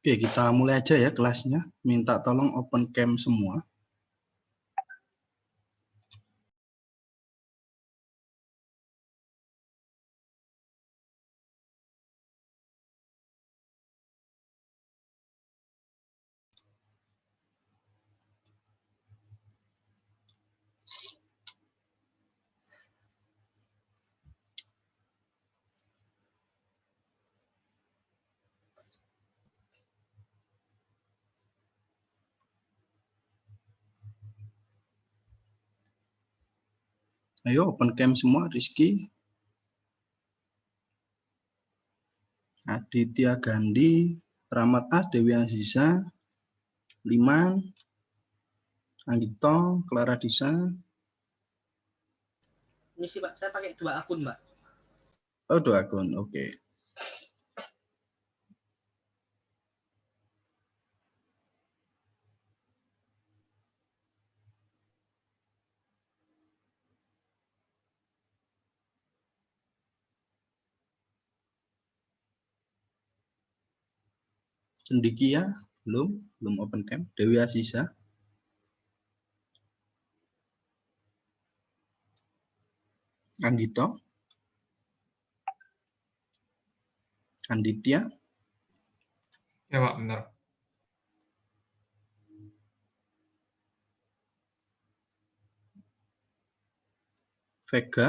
Oke, kita mulai aja ya kelasnya. Minta tolong open cam semua. Ayo open cam semua, Rizky, Aditya Gandhi, Rahmat A, Dewi Aziza, Liman, Anggito, Clara Disa. Ini sih Pak, saya pakai 2 akun Mbak. Oh, 2 akun, oke. Cendikia, belum open cam. Dewi Aziza. Anggito. Anditya. Ya Pak, benar. Vega.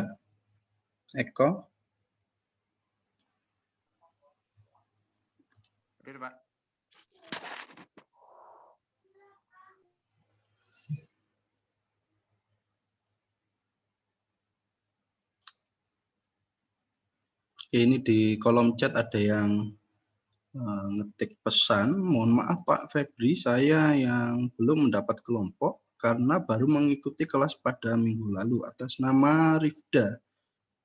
Eko. Oke Pak. Oke, ini di kolom chat ada yang ngetik pesan, mohon maaf Pak Febri, saya yang belum mendapat kelompok karena baru mengikuti kelas pada minggu lalu atas nama Rifda.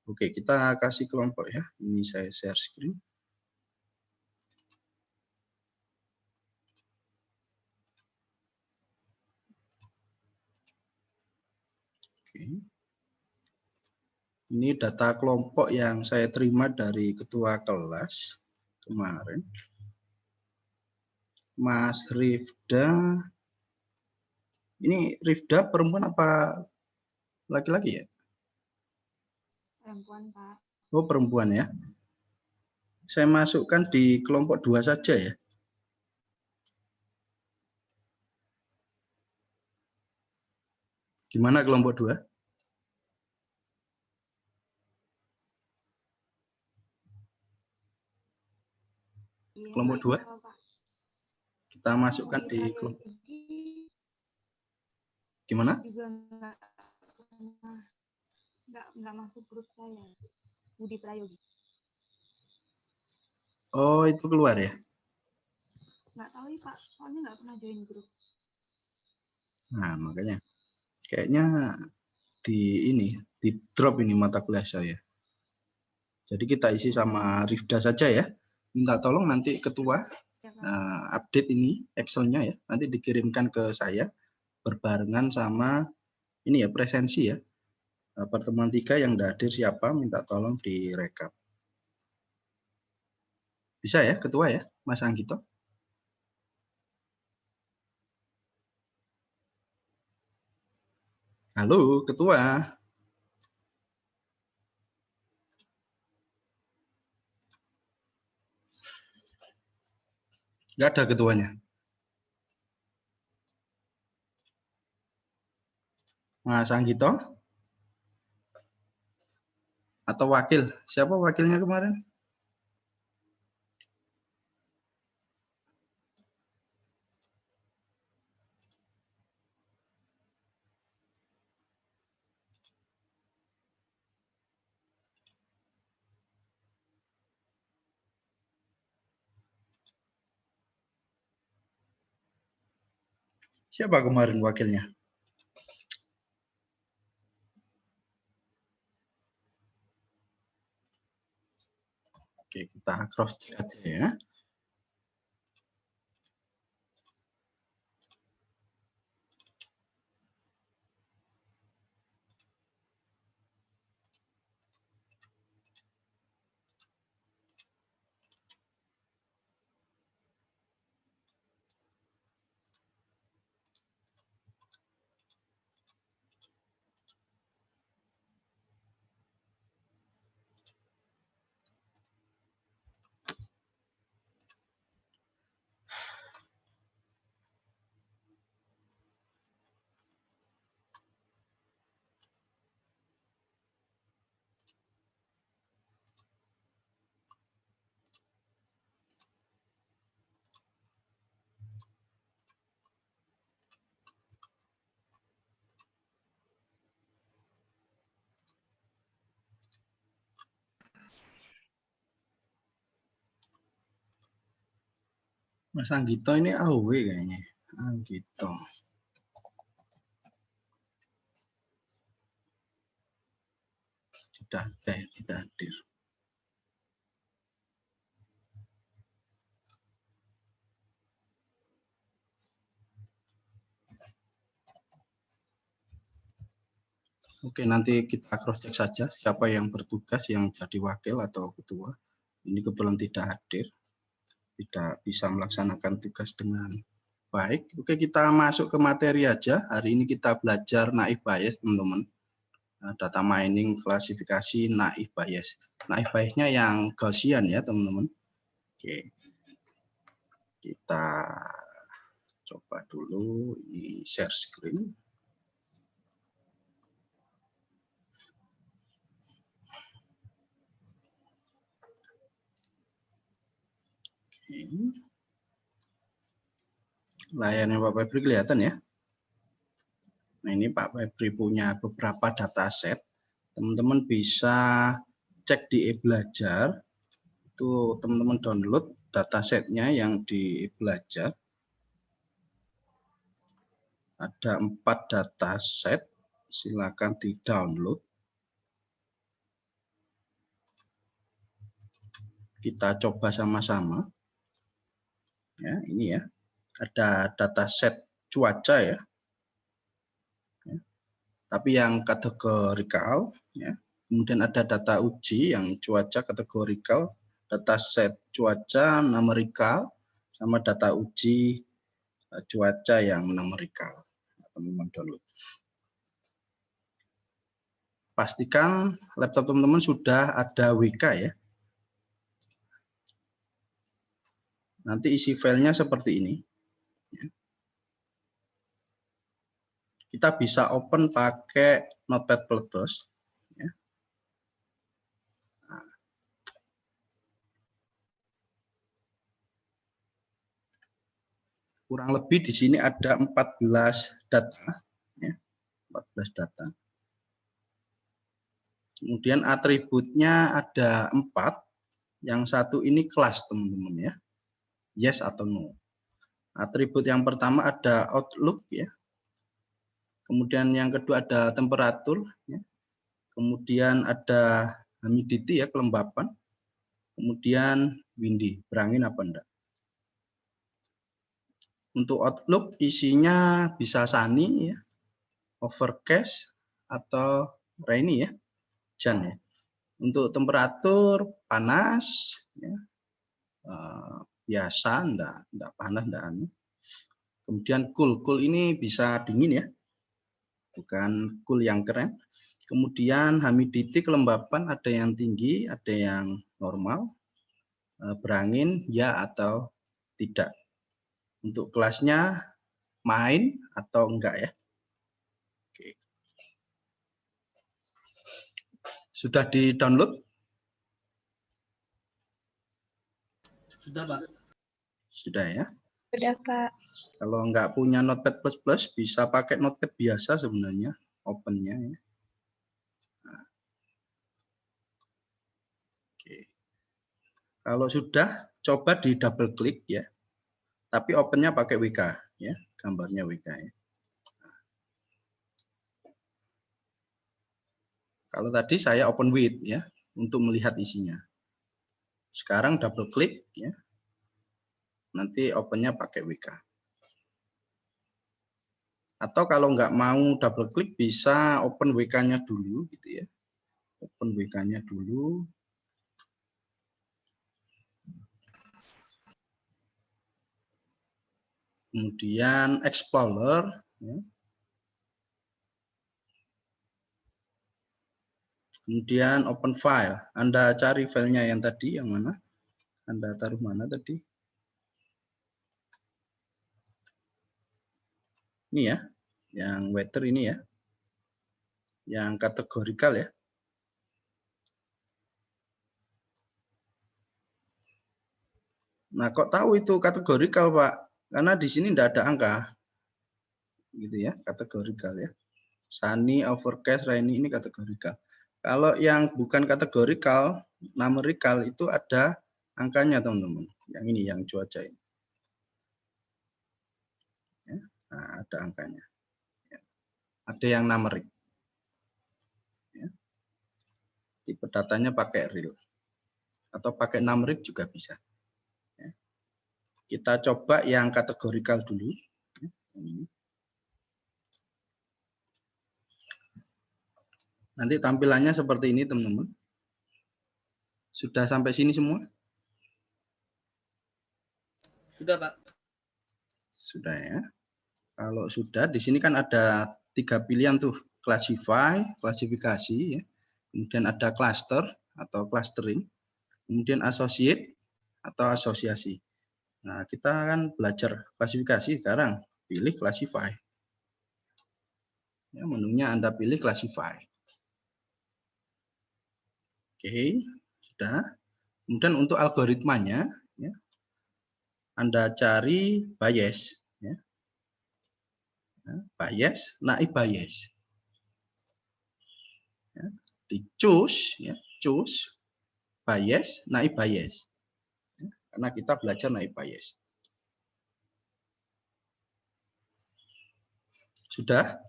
Oke, kita kasih kelompok ya. Ini saya share screen. Oke. Ini data kelompok yang saya terima dari ketua kelas kemarin. Mas Rifda, ini Rifda perempuan apa laki-laki ya? Perempuan, Pak. Oh, perempuan ya. Saya masukkan di kelompok 2 saja ya. Gimana kelompok 2? Kelompok 2? Kita masukkan di kelompok. Gimana? Juga nggak masuk grup saya. Budi Prayogi. Oh, itu keluar ya? Nggak tahu ya Pak, soalnya nggak pernah join grup. Nah, makanya kayaknya di drop ini mata kuliah saya. Jadi kita isi sama Rifda saja ya. Minta tolong nanti ketua update ini Excel-nya ya. Nanti dikirimkan ke saya berbarengan sama ini ya presensi ya. Pertemuan 3 yang tidak hadir siapa, minta tolong direkap. Bisa ya ketua ya, Mas Anggito? Halo ketua. Nggak ada ketuanya. Mas Anggito? Atau wakil? Siapa wakilnya kemarin? Siapa kemarin wakilnya? Oke, kita cross check ya. Mas Anggito ini AOW kayaknya. Anggito. Tidak ada, tidak hadir. Oke, nanti kita cross check saja siapa yang bertugas yang jadi wakil atau ketua. Ini kebetulan tidak hadir, tidak bisa melaksanakan tugas dengan baik. Oke, kita masuk ke materi aja. Hari ini kita belajar naive Bayes, teman-teman. Data mining, klasifikasi naive Bayes. Naive Bayesnya yang Gaussian ya, teman-teman. Oke, kita coba dulu ini share screen. Layarnya Pak Febri kelihatan ya. Nah, ini Pak Febri punya beberapa dataset. Teman-teman bisa cek di e-belajar. Itu teman-teman download datasetnya yang di e-belajar. Ada 4 dataset. Silakan di-download. Kita coba sama-sama. Ya, ini ya. Ada dataset cuaca ya. Tapi yang kategorikal ya. Kemudian ada data uji yang cuaca kategorikal, dataset cuaca numerikal, sama data uji cuaca yang numerikal. Teman-teman download. Pastikan laptop teman-teman sudah ada WK ya. Nanti isi filenya seperti ini. Kita bisa open pakai Notepad++. Ya. Nah. Kurang lebih di sini ada 14 data. Ya. 14 data. Kemudian atributnya ada 4. Yang satu ini kelas, teman-teman ya. Yes atau no. Atribut yang pertama ada outlook ya. Kemudian yang kedua ada temperatur ya. Kemudian ada humidity ya, kelembapan. Kemudian windy, berangin apa enggak. Untuk outlook isinya bisa sunny ya, overcast atau rainy ya. Hujan ya. Untuk temperatur panas ya. Biasa, enggak panas, enggak anu. Kemudian cool ini bisa dingin ya, bukan cool yang keren. Kemudian humidity kelembapan ada yang tinggi, ada yang normal, berangin ya atau tidak. Untuk kelasnya main atau enggak ya. Oke. Sudah di-download? Sudah, Pak. Sudah ya. Sudah, Pak. Kalau nggak punya Notepad++, bisa pakai Notepad biasa sebenarnya, opennya ya. Nah. Oke. Kalau sudah, coba di double klik ya. Tapi opennya pakai WK ya, gambarnya WK ya. Nah. Kalau tadi saya open with ya, untuk melihat isinya. Sekarang double klik ya. Nanti opennya pakai WK. Atau kalau nggak mau double klik bisa open WK-nya dulu gitu ya. Open WK-nya dulu. Kemudian Explorer ya. Kemudian open file. Anda cari filenya yang tadi yang mana? Anda taruh mana tadi? Ini ya, yang weather ini ya, yang kategorikal ya. Nah, kok tahu itu kategorikal, Pak? Karena di sini tidak ada angka, gitu ya, kategorikal ya. Sunny, overcast, rainy ini kategorikal. Kalau yang bukan kategorikal, numerikal itu ada angkanya, teman-teman. Yang ini, yang cuaca ini. Nah, ada angkanya. Ya. Ada yang numerik. Ya. Tipe datanya pakai real. Atau pakai numerik juga bisa. Ya. Kita coba yang kategorikal dulu. Ya. Ini. Nanti tampilannya seperti ini, teman-teman. Sudah sampai sini semua? Sudah, Pak. Sudah ya. Kalau sudah, di sini kan ada 3 pilihan tuh, classify, klasifikasi, ya. Kemudian ada cluster atau clustering, kemudian associate atau asosiasi. Nah, kita kan belajar klasifikasi sekarang, pilih classify. Ya, menunya Anda pilih classify. Oke, sudah. Kemudian untuk algoritmanya, ya, Anda cari bias. Ya. Bias, naik bias. Ya, di choose, ya, choose, bias, naik bias. Ya, karena kita belajar naik bias. Sudah?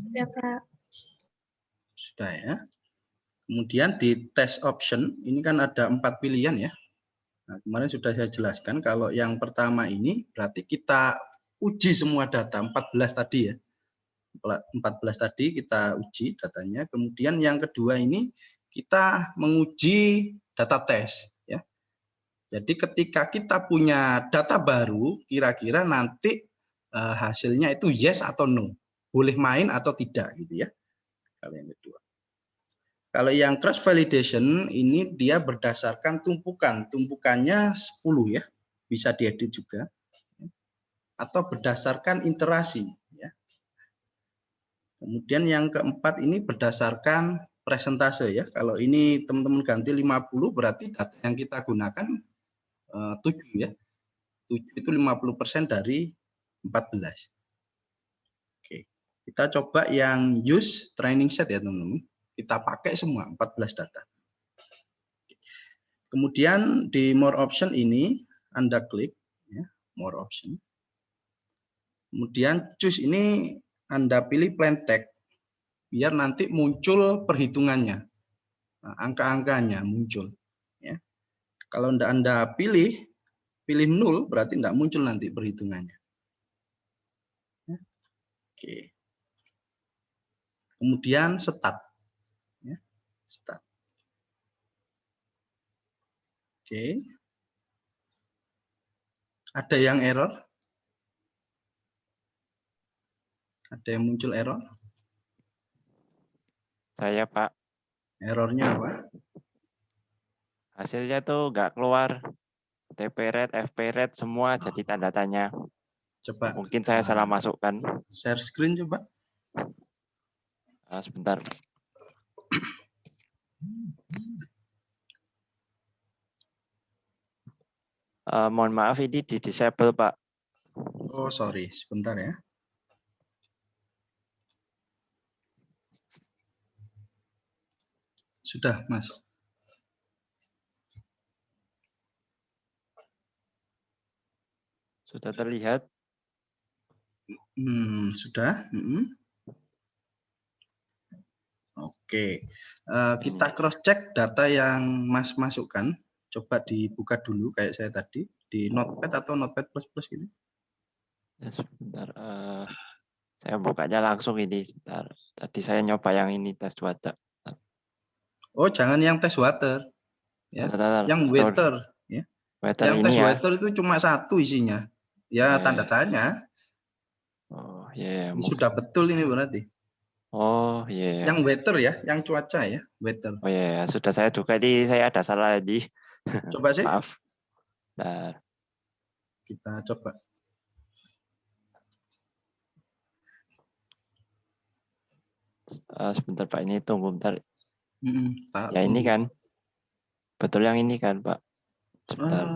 Sudah, Kak. Sudah ya. Kemudian di test option, ini kan ada 4 pilihan ya. Nah, kemarin sudah saya jelaskan kalau yang pertama ini berarti kita uji semua data 14 tadi ya. 14 tadi kita uji datanya. Kemudian yang kedua ini kita menguji data tes ya. Jadi ketika kita punya data baru, kira-kira nanti hasilnya itu yes atau no. Boleh main atau tidak gitu ya. Kalau yang kedua. Kalau yang cross validation ini dia berdasarkan tumpukan. Tumpukannya 10 ya. Bisa diedit juga. Atau berdasarkan interasi ya. Kemudian yang keempat ini berdasarkan presentase ya. Kalau ini teman-teman ganti 50 berarti data yang kita gunakan 7 ya. 7 itu 50% dari 14. Oke. Kita coba yang use training set ya teman-teman. Kita pakai semua 14 data. Kemudian di more option ini Anda klik ya, more option. Kemudian choose ini Anda pilih plain text biar nanti muncul perhitungannya. Nah, angka-angkanya muncul ya. Kalau Anda pilih 0 berarti tidak muncul nanti perhitungannya. Ya. Oke. Kemudian start ya. Start. Oke. Ada yang error? Ada yang muncul error? Saya, Pak. Errornya apa? Hasilnya tuh nggak keluar. TP-rate, FP-rate semua jadi tanda tanya. Coba. Mungkin saya salah masukkan. Share screen coba. Sebentar. Mohon maaf ini di disable, Pak. Oh, sorry. Sebentar ya. Sudah, Mas. Sudah terlihat? Sudah. Oke. Kita cross check data yang Mas masukkan. Coba dibuka dulu kayak saya tadi di Notepad atau Notepad++ gitu. Ya, sebentar. Saya bukanya langsung ini. Sebentar. Tadi saya nyoba yang ini tes water. Oh, jangan yang tes water. Ya. Yang weather. Ya. Weather Yang ini tes ya. weather itu cuma satu isinya. Ya, tanda tanya. Oh, ya. Ini sudah betul ini berarti. Oh, iya. Yang weather ya, yang cuaca ya, weather. Oh iya, sudah saya duga ini saya ada salah di. Coba sih. Maaf. Nah. Kita coba. Sebentar Pak, ini tunggu bentar. Ya Tunggu. ini kan. Betul yang ini kan Pak. Sebentar.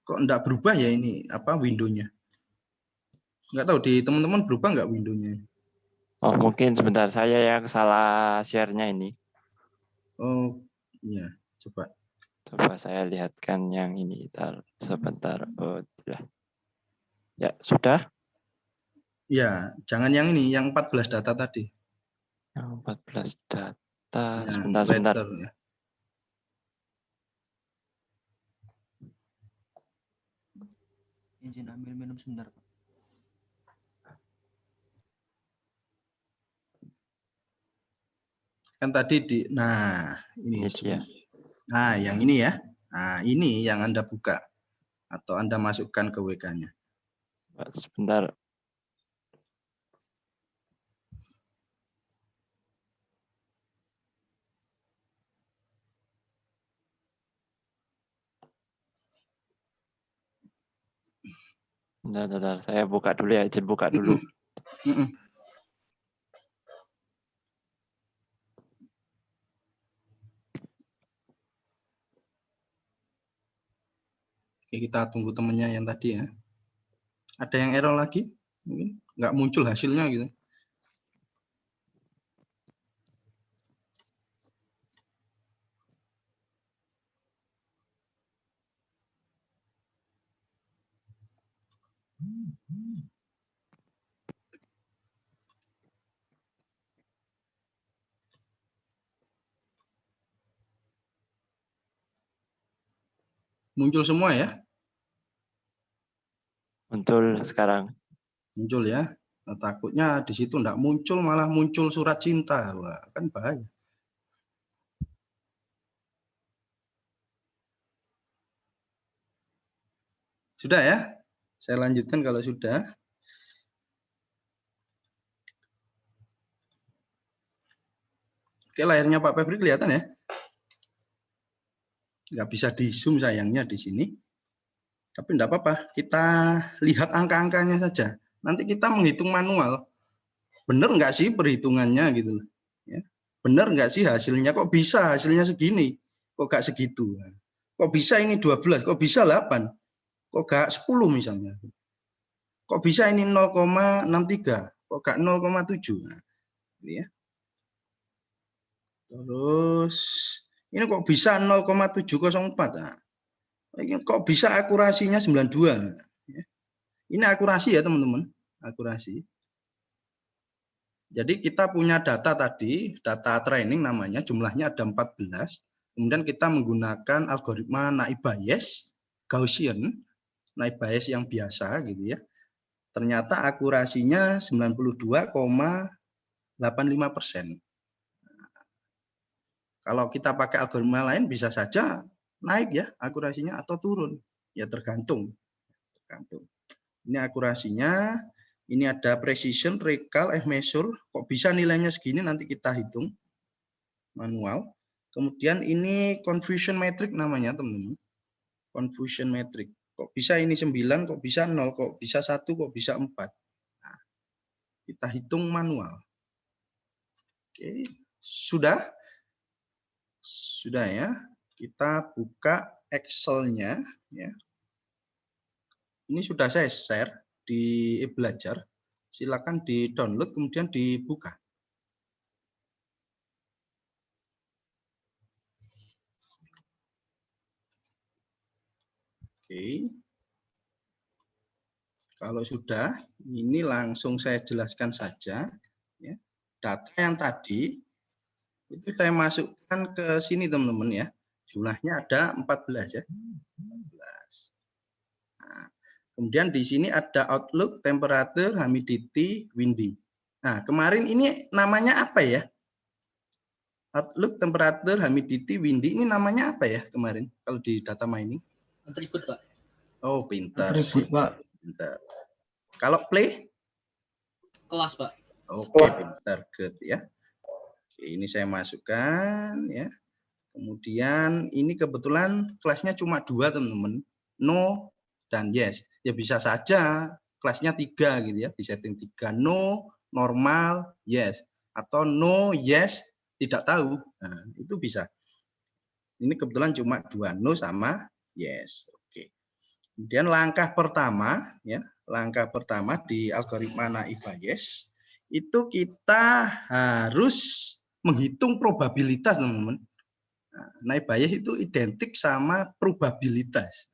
Kok enggak berubah ya ini apa window-nya? Enggak tahu di teman-teman berubah enggak window-nya? Oh mungkin sebentar saya yang salah share-nya ini. Oh iya, coba. Coba saya lihatkan yang ini sebentar. Oh, sudah. Ya, sudah. Ya, jangan yang ini, yang 14 data tadi. Yang 14 data. Ya, Sebentar. weather, ya. Izin ambil minum sebentar, Pak. Kan tadi nah ini Ini dia. Nah, yang ini ya. Nah, ini yang Anda buka atau Anda masukkan ke WK-nya. Sebentar. Bentar. Saya buka dulu ya, izin buka dulu. Oke, kita tunggu temennya yang tadi ya. Ada yang error lagi? Mungkin nggak muncul hasilnya gitu. Muncul semua ya? Muncul sekarang. Muncul ya. Nah, takutnya di situ enggak muncul, malah muncul surat cinta. Wah, kan bahaya. Sudah ya? Saya lanjutkan kalau sudah. Oke, layarnya Pak Febri kelihatan ya? Nggak bisa di zoom sayangnya di sini. Tapi enggak apa-apa, kita lihat angka-angkanya saja. Nanti kita menghitung manual. Benar nggak sih perhitungannya gitu loh. Ya. Benar nggak sih hasilnya? Kok bisa hasilnya segini? Kok nggak segitu? Kok bisa ini 12? Kok bisa 8? Kok nggak 10 misalnya? Kok bisa ini 0,63? Kok nggak 0,7? Nah, ini ya. Terus ini kok bisa 0,704? Nah, ini kok bisa akurasinya 92? Ya. Ini akurasi ya teman-teman, akurasi. Jadi kita punya data tadi, data training namanya, jumlahnya ada 14. Kemudian kita menggunakan algoritma naive Bayes, Gaussian, naive Bayes yang biasa gitu ya. Ternyata akurasinya 92,85%. Kalau kita pakai algoritma lain bisa saja naik ya akurasinya atau turun. Ya tergantung. Ini akurasinya. Ini ada precision, recall, measure. Kok bisa nilainya segini nanti kita hitung manual. Kemudian ini confusion metric namanya teman-teman. Confusion metric. Kok bisa ini 9, kok bisa 0, kok bisa 1, kok bisa 4. Nah, kita hitung manual. Oke, sudah? Sudah ya. Kita buka Excel-nya ya. Ini sudah saya share di e-belajar. Silakan di-download kemudian dibuka. Oke. Kalau sudah, ini langsung saya jelaskan saja. Ya. Data yang tadi, itu saya masukkan ke sini teman-teman ya. Jumlahnya ada 14 ya. 14. Nah, kemudian di sini ada outlook, temperature, humidity, windy. Nah, kemarin ini namanya apa ya? Outlook, temperature, humidity, windy, ini namanya apa ya kemarin kalau di data mining? Atribut, Pak. Oh, pintar. Atribut, Pak. Pintar. Kalau play? Kelas, Pak. Oke, pintar. Good ya. Oke, ini saya masukkan ya. Kemudian ini kebetulan kelasnya cuma 2 teman-teman. No dan yes. Ya bisa saja kelasnya 3 gitu ya. Disetting 3. No, normal, yes. Atau no, yes, tidak tahu. Nah, itu bisa. Ini kebetulan cuma 2, no sama yes. Oke. Kemudian langkah pertama ya, langkah pertama di algoritma naive Bayes itu kita harus menghitung probabilitas, teman-teman. naik bias itu identik sama probabilitas.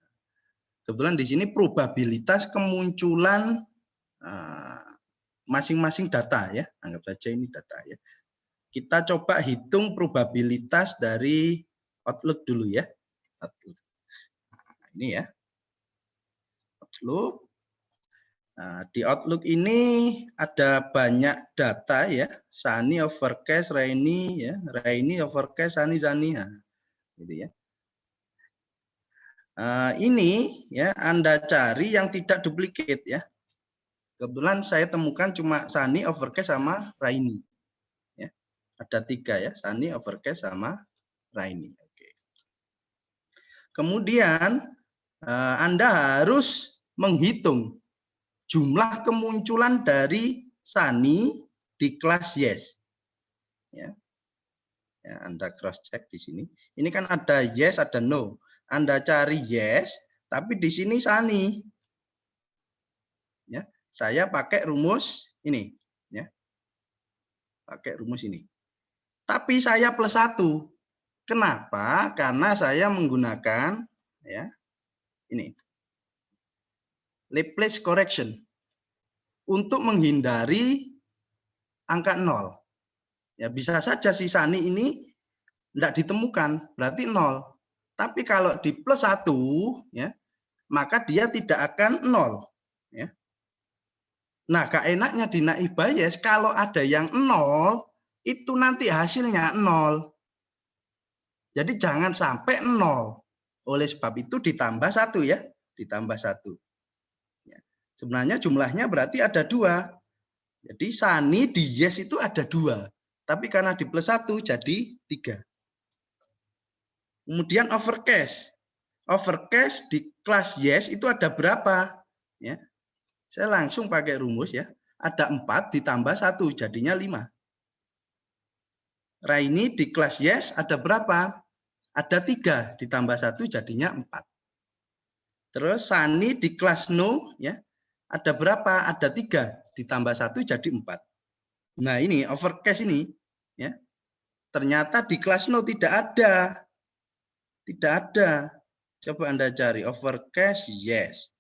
Kebetulan di sini probabilitas kemunculan masing-masing data ya, anggap saja ini data ya. Kita coba hitung probabilitas dari Outlook dulu ya. Outlook. Nah, ini ya. Outlook. Nah, di Outlook ini ada banyak data ya. Sani, Overcast, Rainy ya. Rainy, Overcast, Sani, Zani. Nah, gitu ya. Ini ya Anda cari yang tidak duplicate ya. Kebetulan saya temukan cuma Sani, Overcast sama Rainy. Ya. Ada 3 ya, Sani, Overcast sama Rainy. Oke. Kemudian Anda harus menghitung jumlah kemunculan dari Sani di kelas yes. Ya. Ya, Anda cross check di sini. Ini kan ada yes, ada no. Anda cari yes, tapi di sini Sani. Ya, saya pakai rumus ini, ya. Pakai rumus ini. Tapi saya plus 1. Kenapa? Karena saya menggunakan ya ini Laplace correction untuk menghindari angka 0. Ya bisa saja si Sani ini tidak ditemukan, berarti 0. Tapi kalau di plus 1 ya, maka dia tidak akan 0 ya. Nah, keenaknya di naib bias kalau ada yang 0 itu nanti hasilnya 0. Jadi jangan sampai 0. Oleh sebab itu ditambah 1 ya, ditambah 1. Ya. Sebenarnya jumlahnya berarti ada 2. Jadi Sani di yes itu ada 2. Tapi karena di plus 1 jadi 3. Kemudian Overcast. Overcast di kelas yes itu ada berapa? Ya. Saya langsung pakai rumus ya. Ada 4 ditambah 1 jadinya 5. Rainy di kelas yes ada berapa? Ada 3 ditambah 1 jadinya 4. Terus Sani di kelas no ya. Ada berapa? Ada 3 ditambah 1 jadi 4. Nah, ini Overcast ini ya. Ternyata di kelas no tidak ada. Tidak ada. Coba Anda cari Overcast yes.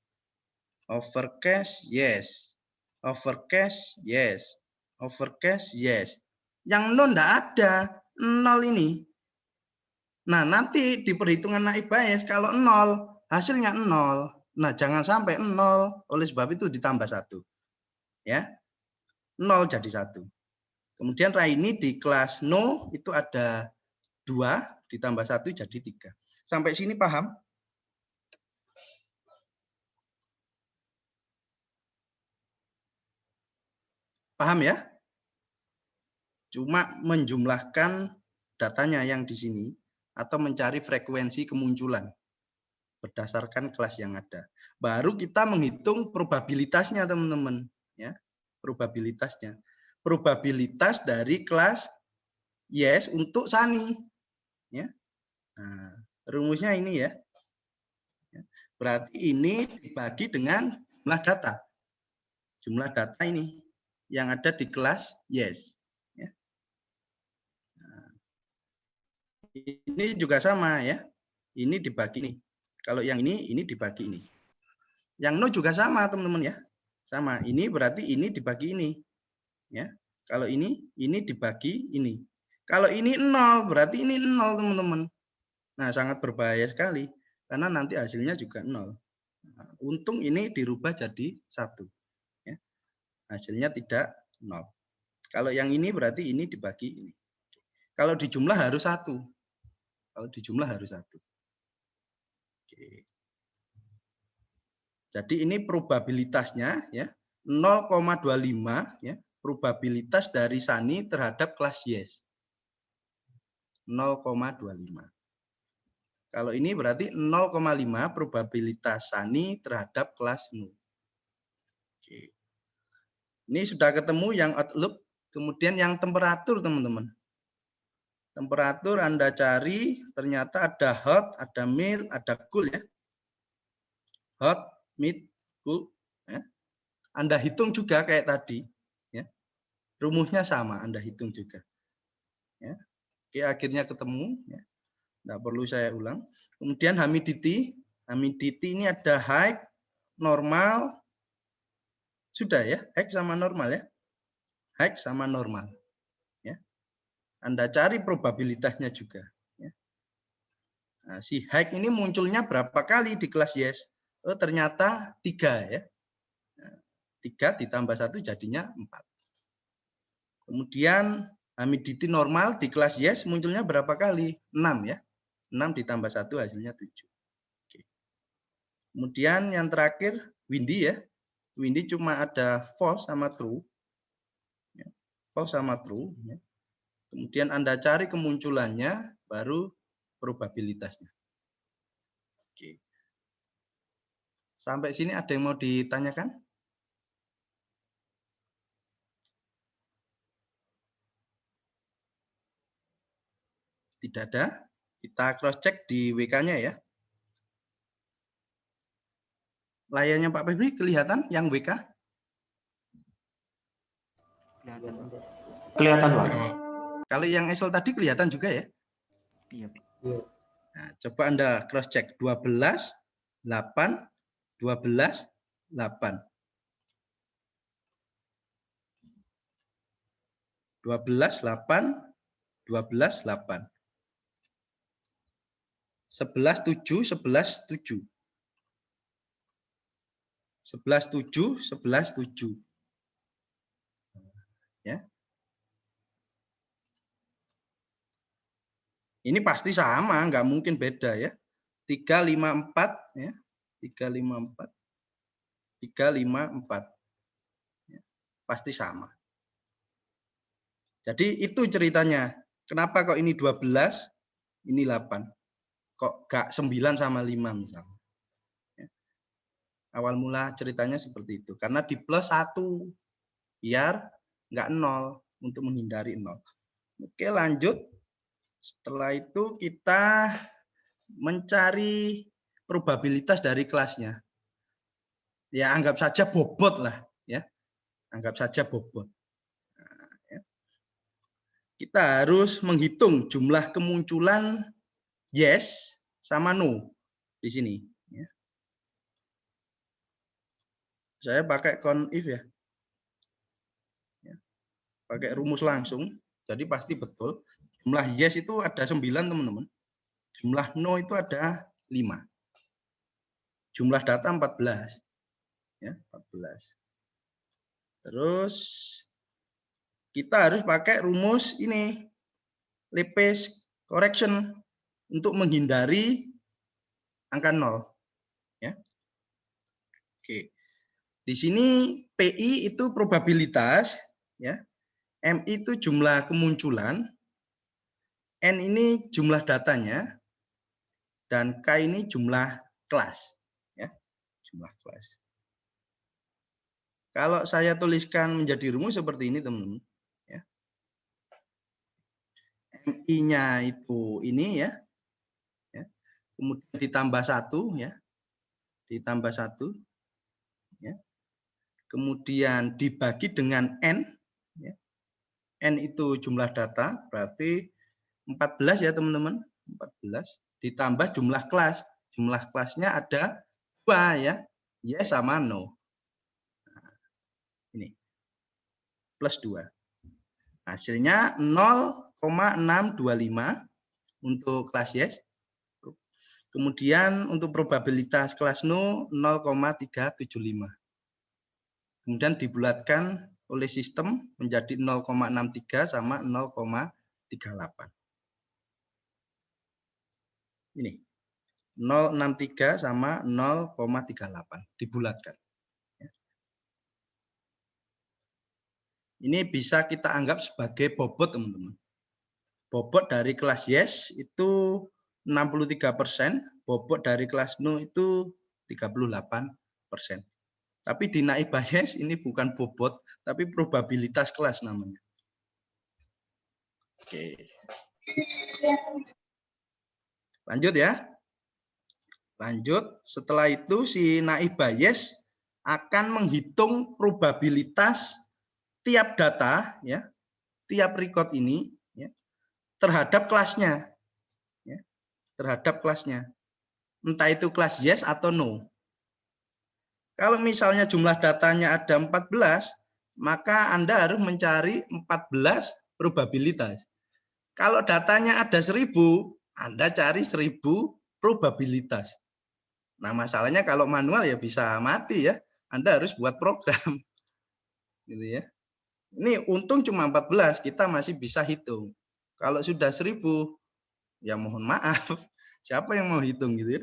Overcast yes. Overcast yes. Overcast yes. Yang no enggak ada. 0 ini. Nah, nanti di perhitungan naib bias kalau 0 hasilnya 0. Nah, jangan sampai 0. Oleh sebab itu ditambah 1. Ya. 0 jadi 1. Kemudian Rainy di kelas no itu ada 2 ditambah 1 jadi 3. Sampai sini paham? Paham ya? Cuma menjumlahkan datanya yang di sini atau mencari frekuensi kemunculan berdasarkan kelas yang ada. Baru kita menghitung probabilitasnya, teman-teman, ya. Probabilitasnya. Probabilitas dari kelas yes untuk Sani, ya. Nah, rumusnya ini ya. Berarti ini dibagi dengan jumlah data. Jumlah data ini yang ada di kelas yes. Ya. Nah, ini juga sama ya. Ini dibagi ini. Kalau yang ini dibagi ini. Yang no juga sama, teman-teman ya. Sama. Ini berarti ini dibagi ini. Ya. Kalau ini dibagi ini. Kalau ini 0, berarti ini 0, teman-teman. Nah, sangat berbahaya sekali. Karena nanti hasilnya juga 0. Nah, untung ini dirubah jadi 1. Ya. Hasilnya tidak 0. Kalau yang ini berarti ini dibagi ini. Kalau dijumlah harus 1. Kalau dijumlah harus 1. Oke. Jadi ini probabilitasnya ya 0,25 ya. Probabilitas dari Sani terhadap kelas yes. 0,25. Kalau ini berarti 0,5 probabilitas Sani terhadap kelas no. Oke. Ini sudah ketemu yang Outlook, kemudian yang temperatur, teman-teman. Temperatur Anda cari, ternyata ada hot, ada mild, ada cool ya. Hot, mid, cool. Ya. Anda hitung juga kayak tadi. Ya. Rumusnya sama, Anda hitung juga. Ya. Oke, akhirnya ketemu. Ya. Nggak perlu saya ulang. Kemudian humidity. Humidity ini ada high, normal. Sudah ya, high sama normal ya. High sama normal. Ya. Anda cari probabilitasnya juga. Ya. Nah, si high ini munculnya berapa kali di kelas yes? Oh, ternyata 3 ya. 3 ditambah 1 jadinya 4. Kemudian humidity normal di kelas yes munculnya berapa kali? 6 ya. 6 ditambah 1 hasilnya 7. Oke. Kemudian yang terakhir windy ya. Windy cuma ada false sama true. Ya. False sama true. Ya. Kemudian Anda cari kemunculannya, baru probabilitasnya. Oke. Sampai sini ada yang mau ditanyakan? Tidak ada. Kita cross check di WK-nya ya. Layarnya Pak Febri kelihatan yang WK? Kelihatan, Pak. Ya, Pak. Kalau yang Excel tadi kelihatan juga ya? Iya, Pak. Nah, coba Anda cross check 12, 8, 12, 8. 12, 8, 12, 8. 11, 7, 11, 7. 11, 7, 11, 7. Ya. Ini pasti sama, nggak mungkin beda ya. 3, 5, 4. Ya. 3, 5, 4. 3, 5, 4. Ya. Pasti sama. Jadi itu ceritanya. Kenapa kok ini 12, ini 8? Kok gak 9 sama 5 misalnya. Ya. Awal mula ceritanya seperti itu. Karena di plus 1 biar nggak 0 untuk menghindari 0. Oke, lanjut. Setelah itu kita mencari probabilitas dari kelasnya. Ya anggap saja bobot lah ya. Anggap saja bobot. Nah, ya. Kita harus menghitung jumlah kemunculan yes sama no di sini. Ya. Saya pakai count if ya. Ya. Pakai rumus langsung, jadi pasti betul. Jumlah yes itu ada 9 teman-teman. Jumlah no itu ada 5. Jumlah data 14. Ya, 14. Terus kita harus pakai rumus ini, Lepage correction untuk menghindari angka 0. Ya. Oke. Di sini PI itu probabilitas, ya. MI itu jumlah kemunculan, N ini jumlah datanya, dan K ini jumlah kelas. Ya. Jumlah kelas. Kalau saya tuliskan menjadi rumus seperti ini, teman-teman. Ya. MI-nya itu ini ya. Ya. Kemudian ditambah 1 ya. Ditambah 1 ya. Kemudian dibagi dengan N ya. N itu jumlah data, berarti 14 ya, teman-teman. 14 ditambah jumlah kelas. Jumlah kelasnya ada 2 ya. Yes sama no. Ini plus 2. Hasilnya 0,625 untuk kelas yes. Kemudian untuk probabilitas kelas no 0,375. Kemudian dibulatkan oleh sistem menjadi 0,63 sama 0,38. Ini 0,63 sama 0,38 dibulatkan. Ini bisa kita anggap sebagai bobot, teman-teman. Bobot dari kelas yes itu 63%, bobot dari kelas no itu 38%. Tapi di Naiba yes ini bukan bobot, tapi probabilitas kelas namanya. Oke. Lanjut ya. Lanjut, setelah itu si Naiba yes akan menghitung probabilitas tiap data ya, tiap record ini ya, terhadap kelasnya. Ya. terhadap kelasnya. Entah itu kelas yes atau no. Kalau misalnya jumlah datanya ada 14, maka Anda harus mencari 14 probabilitas. Kalau datanya ada 1000, Anda cari 1000 probabilitas. Nah, masalahnya kalau manual ya bisa mati ya. Anda harus buat program. Gitu ya. Ini untung cuma 14, kita masih bisa hitung. Kalau sudah 1000, ya mohon maaf. Siapa yang mau hitung gitu ya?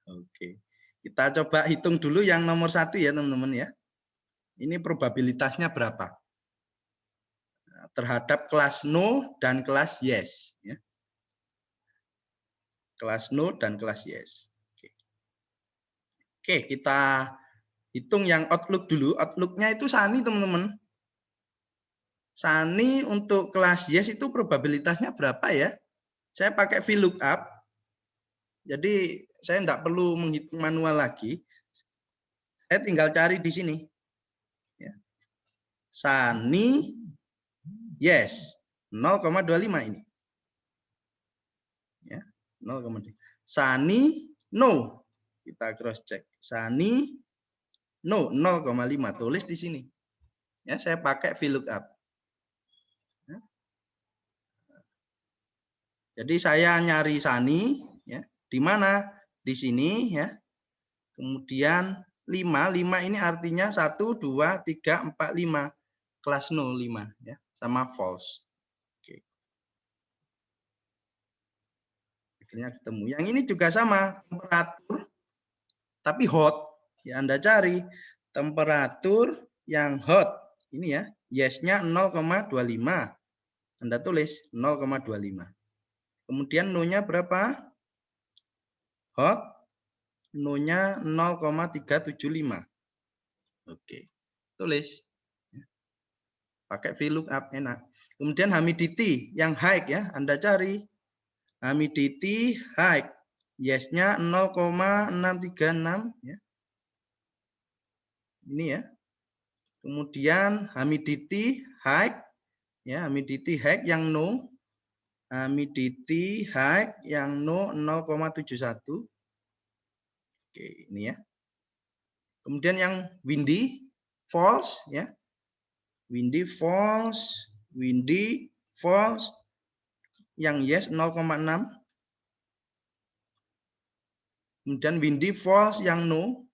Oke. Kita coba hitung dulu yang nomor 1 ya teman-teman ya. Ini probabilitasnya berapa? Nah, terhadap kelas no dan kelas yes. Ya. Kelas no dan kelas yes. Oke, kita hitung yang outlook dulu. Outlooknya itu Sani teman-teman. Sani untuk kelas yes itu probabilitasnya berapa ya? Saya pakai VLOOKUP. Jadi saya tidak perlu menghitung manual lagi. Saya tinggal cari di sini. Ya. Sani yes 0,25 ini. Ya, 0,25. Sani no. Kita cross check. Sani no 0,5. Tulis di sini. Ya, saya pakai VLOOKUP. Ya. Jadi saya nyari Sani ya. Di mana? Di sini ya. Kemudian 5 ini artinya 1 2 3 4 5. Kelas no 5 ya, sama false. Oke. Akhirnya ketemu. Yang ini juga sama, temperatur tapi hot. Ya Anda cari temperatur yang hot. Ini ya, yes-nya 0,25. Anda tulis 0,25. Kemudian no-nya berapa? Hot. No-nya 0,375. Oke. Tulis. Pakai VLOOKUP enak. Kemudian humidity yang high ya, Anda cari. Humidity high. Yes-nya 0,636 ya. Ini ya. Kemudian humidity high ya, humidity high yang no. Humidity high yang no 0,71. Oke, ini ya. Kemudian yang windy false ya. Windy false, windy false, yang yes 0,6. Kemudian windy false yang no.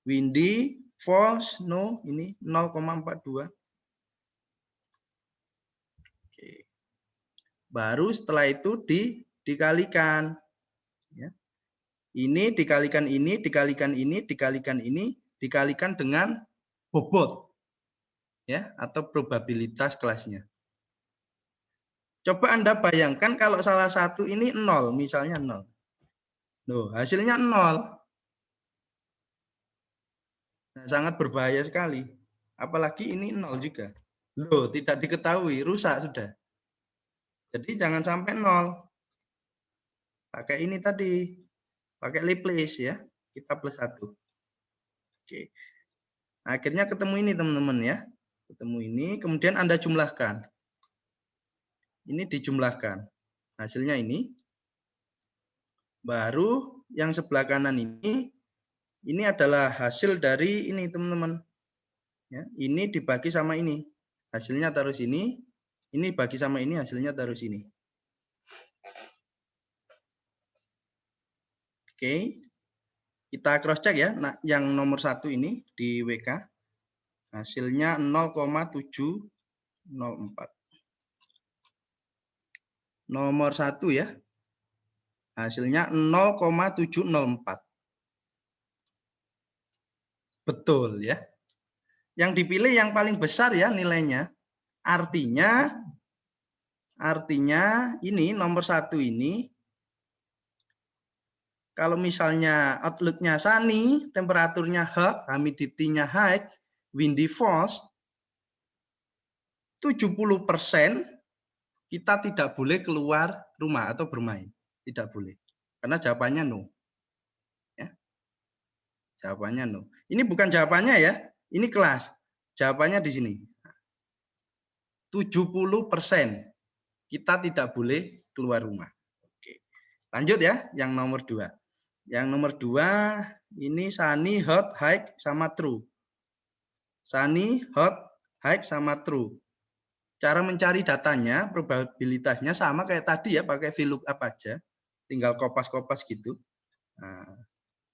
Windy false no, ini 0,42. Oke. Baru setelah itu dikalikan. Ya. Ini dikalikan ini, dikalikan ini, dikalikan ini, dikalikan dengan bobot. Ya, atau probabilitas kelasnya. Coba Anda bayangkan kalau salah satu ini 0, misalnya 0. Loh, hasilnya 0. Nah, sangat berbahaya sekali. Apalagi ini 0 juga. Loh, tidak diketahui, rusak sudah. Jadi jangan sampai 0. Pakai ini tadi. Pakai Laplace ya. Kita plus 1. Oke. Akhirnya ketemu ini teman-teman ya. Ketemu ini, kemudian Anda jumlahkan. Ini dijumlahkan. Hasilnya ini. Baru yang sebelah kanan ini adalah hasil dari ini teman-teman. Ya, ini dibagi sama ini. Hasilnya taruh sini. Ini bagi sama ini, hasilnya taruh sini. Oke. Kita cross check ya. Nah, yang nomor 1 ini di WK. Hasilnya 0,704. Nomor 1 ya. Hasilnya 0,704. Betul ya. Yang dipilih yang paling besar ya nilainya. Artinya ini nomor 1 ini. Kalau misalnya outlook-nya sunny, temperaturnya hot, humidity-nya high, windy false, 70% kita tidak boleh keluar rumah atau bermain. Tidak boleh. Karena jawabannya no. Ya. Jawabannya no. Ini bukan jawabannya ya. Ini kelas. Jawabannya di sini. 70% kita tidak boleh keluar rumah. Oke. Lanjut ya, yang nomor 2. Yang nomor 2 ini sunny, hot, high sama true. Sunny, hot, high sama true. Cara mencari datanya, probabilitasnya sama kayak tadi ya, pakai VLOOKUP aja. Tinggal kopas-kopas gitu. Nah,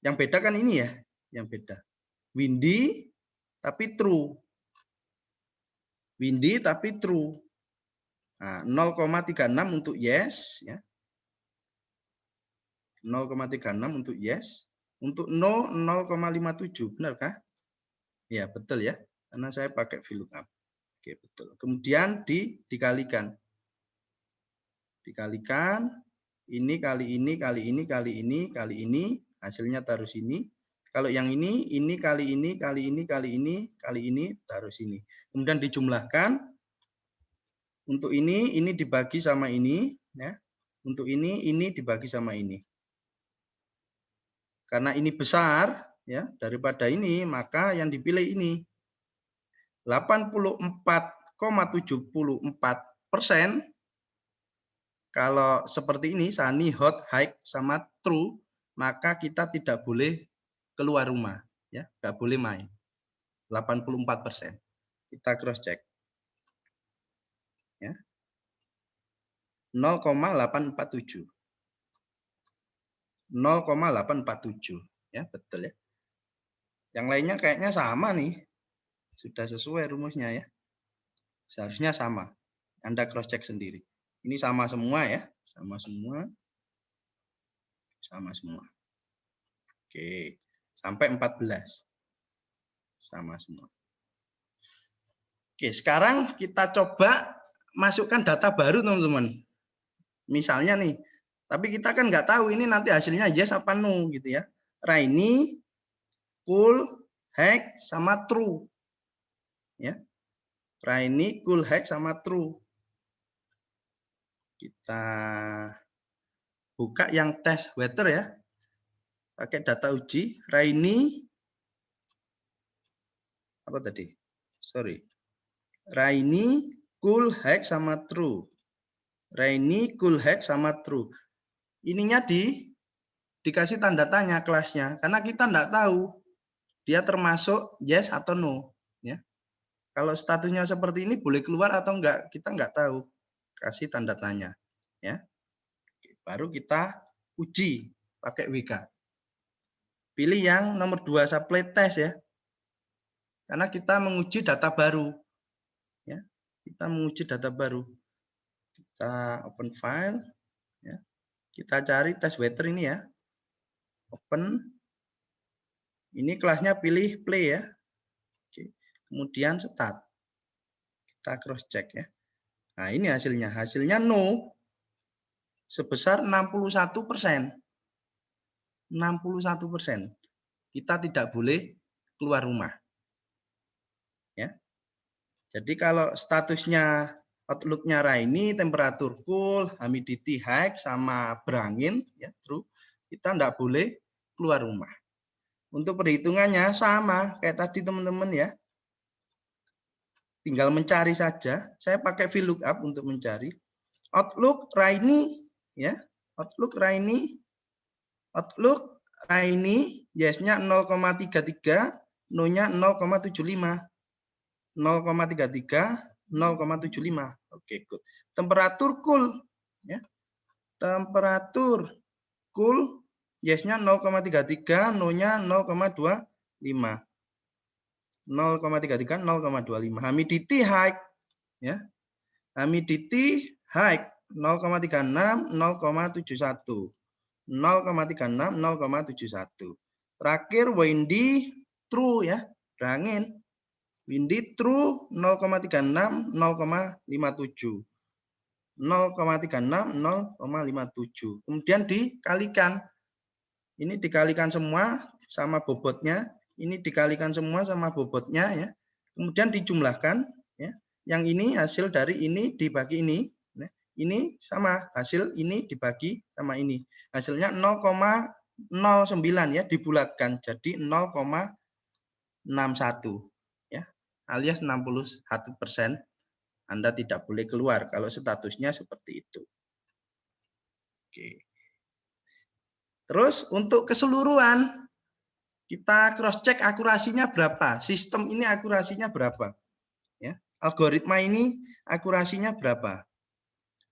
yang beda kan ini ya, yang beda. Windy tapi true. Windy tapi true. Nah, 0,36 untuk yes ya. 0,36 untuk yes. Untuk no 0,57, benarkah? Ya, betul ya. Karena saya pakai VLOOKUP. Oke, betul. Kemudian dikalikan. Dikalikan ini kali ini kali ini kali ini kali ini, hasilnya taruh sini. Kalau yang ini kali ini kali ini kali ini kali ini taruh sini. Kemudian dijumlahkan. Untuk ini dibagi sama ini ya. Untuk ini dibagi sama ini. Karena ini besar ya daripada ini, maka yang dipilih ini. 84,74%. Kalau seperti ini, sunny, hot, high, sama true, maka kita tidak boleh keluar rumah, ya, nggak boleh main. 84%. Kita cross check. Ya. 0,847. 0,847. Ya, betul ya. Yang lainnya kayaknya sama nih. Sudah sesuai rumusnya ya. Seharusnya sama. Anda cross check sendiri. Ini sama semua ya, sama semua. Sama semua. Oke, sampai 14. Sama semua. Oke, sekarang kita coba masukkan data baru teman-teman. Misalnya nih, tapi kita kan nggak tahu ini nanti hasilnya yes apa no gitu ya. Rainy, cool, high, sama true. Ya. Rainy, cool, high, sama true. Kita buka yang tes weather ya. Pakai data uji. Rainy, apa tadi? Sorry. Rainy, cool, high, sama true. Rainy, cool, high, sama true. Ininya dikasih tanda tanya kelasnya. Karena kita enggak tahu dia termasuk yes atau no. Ya. Kalau statusnya seperti ini boleh keluar atau enggak, kita enggak tahu. Kasih tanda tanya. Ya. Baru kita uji pakai WK. Pilih yang nomor 2 supply test ya. Karena kita menguji data baru. Ya. Kita menguji data baru. Kita open file. Ya. Kita cari test weather ini ya. Open. Ini kelasnya pilih play ya. Oke. Kemudian start. Kita cross check ya. Nah ini hasilnya. Hasilnya no. Sebesar 61%. 61%. Kita tidak boleh keluar rumah. Ya. Jadi kalau statusnya outlook-nya rainy, temperatur cool, humidity high, sama berangin, ya true, kita tidak boleh keluar rumah. Untuk perhitungannya sama kayak tadi teman-teman ya. Tinggal mencari saja. Saya pakai VLOOKUP untuk mencari. Outlook rainy ya. Outlook rainy. Outlook rainy yes-nya 0,33, no-nya 0,75. 0,33, 0,75. Oke, good. Temperatur cool ya. Temperatur cool yes-nya 0,33, no-nya 0,25. 0,33, 0,25. Humidity high ya. Humidity high 0,36, 0,71. 0,36, 0,71. Terakhir windy true ya, berangin. Windy true 0,36, 0,57. 0,36, 0,57. Kemudian dikalikan. Ini dikalikan semua sama bobotnya. Ini dikalikan semua sama bobotnya ya. Kemudian dijumlahkan ya. Yang ini hasil dari ini dibagi ini. Nah, ini sama hasil ini dibagi sama ini. Hasilnya 0,09 ya, dibulatkan jadi 0,61 ya. Alias 61%. Anda tidak boleh keluar kalau statusnya seperti itu. Oke. Terus untuk keseluruhan kita cross check akurasinya berapa? Sistem ini akurasinya berapa? Ya, algoritma ini akurasinya berapa?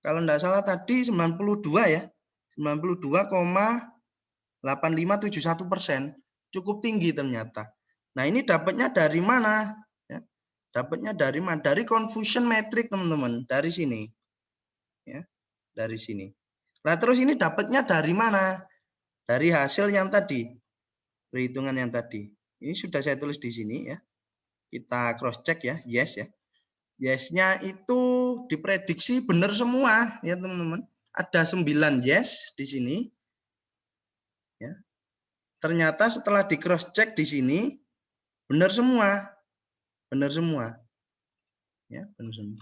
Kalau tidak salah tadi 92 ya. 92,8571%. Cukup tinggi ternyata. Nah, ini dapatnya dari mana? Ya, dapatnya dari mana? Dari confusion metric, teman-teman. Dari sini. Ya, dari sini. Nah, terus ini dapatnya dari mana? Dari hasil yang tadi. Perhitungan yang tadi. Ini sudah saya tulis di sini ya. Kita cross check ya, yes ya. Yes-nya itu diprediksi benar semua ya, teman-teman. Ada 9 yes di sini. Ya. Ternyata setelah di cross check di sini benar semua. Benar semua. Ya, benar semua.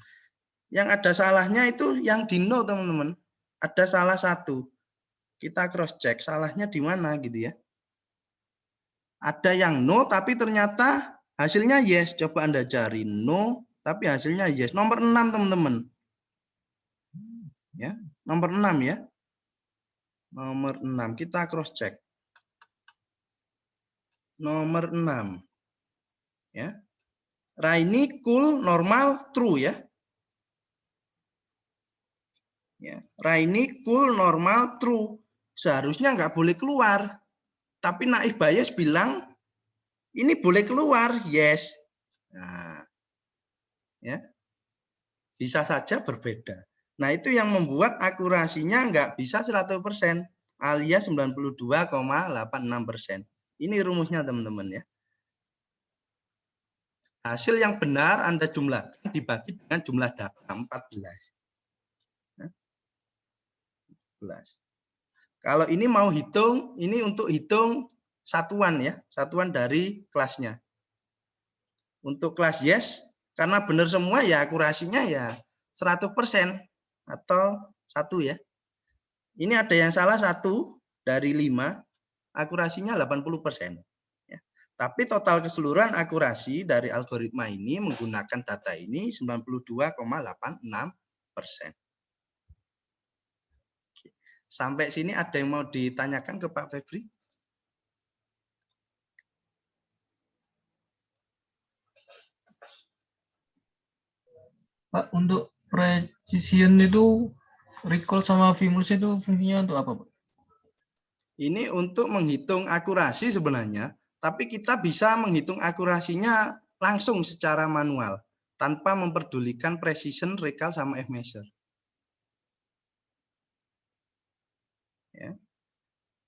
Yang ada salahnya itu yang di no, teman-teman. Ada salah satu. Kita cross check salahnya di mana gitu ya. Ada yang no tapi ternyata hasilnya yes. Coba Anda cari no tapi hasilnya yes. Nomor 6, teman-teman. Ya, nomor 6 ya. Nomor 6 kita cross check. Nomor 6. Ya. Raini cool normal true ya. Ya, Raini cool normal true. Seharusnya nggak boleh keluar. Tapi Naif Bayes bilang ini boleh keluar, yes. Nah, ya. Bisa saja berbeda. Nah, itu yang membuat akurasinya nggak bisa 100%, alias 92,86%. Ini rumusnya, teman-teman ya. Hasil yang benar Anda jumlahkan dibagi dengan jumlah data 14. Kalau ini mau hitung, ini untuk hitung satuan ya, satuan dari kelasnya. Untuk kelas yes, karena benar semua ya akurasinya ya 100% atau 1 ya. Ini ada yang salah 1 dari 5, akurasinya 80%. Ya. Tapi total keseluruhan akurasi dari algoritma ini menggunakan data ini 92,86%. Sampai sini ada yang mau ditanyakan ke Pak Febri? Pak, untuk precision itu recall sama Vimulus itu fungsinya untuk apa, Pak? Ini untuk menghitung akurasi sebenarnya, tapi kita bisa menghitung akurasinya langsung secara manual tanpa memperdulikan precision, recall sama F-measure. Ya.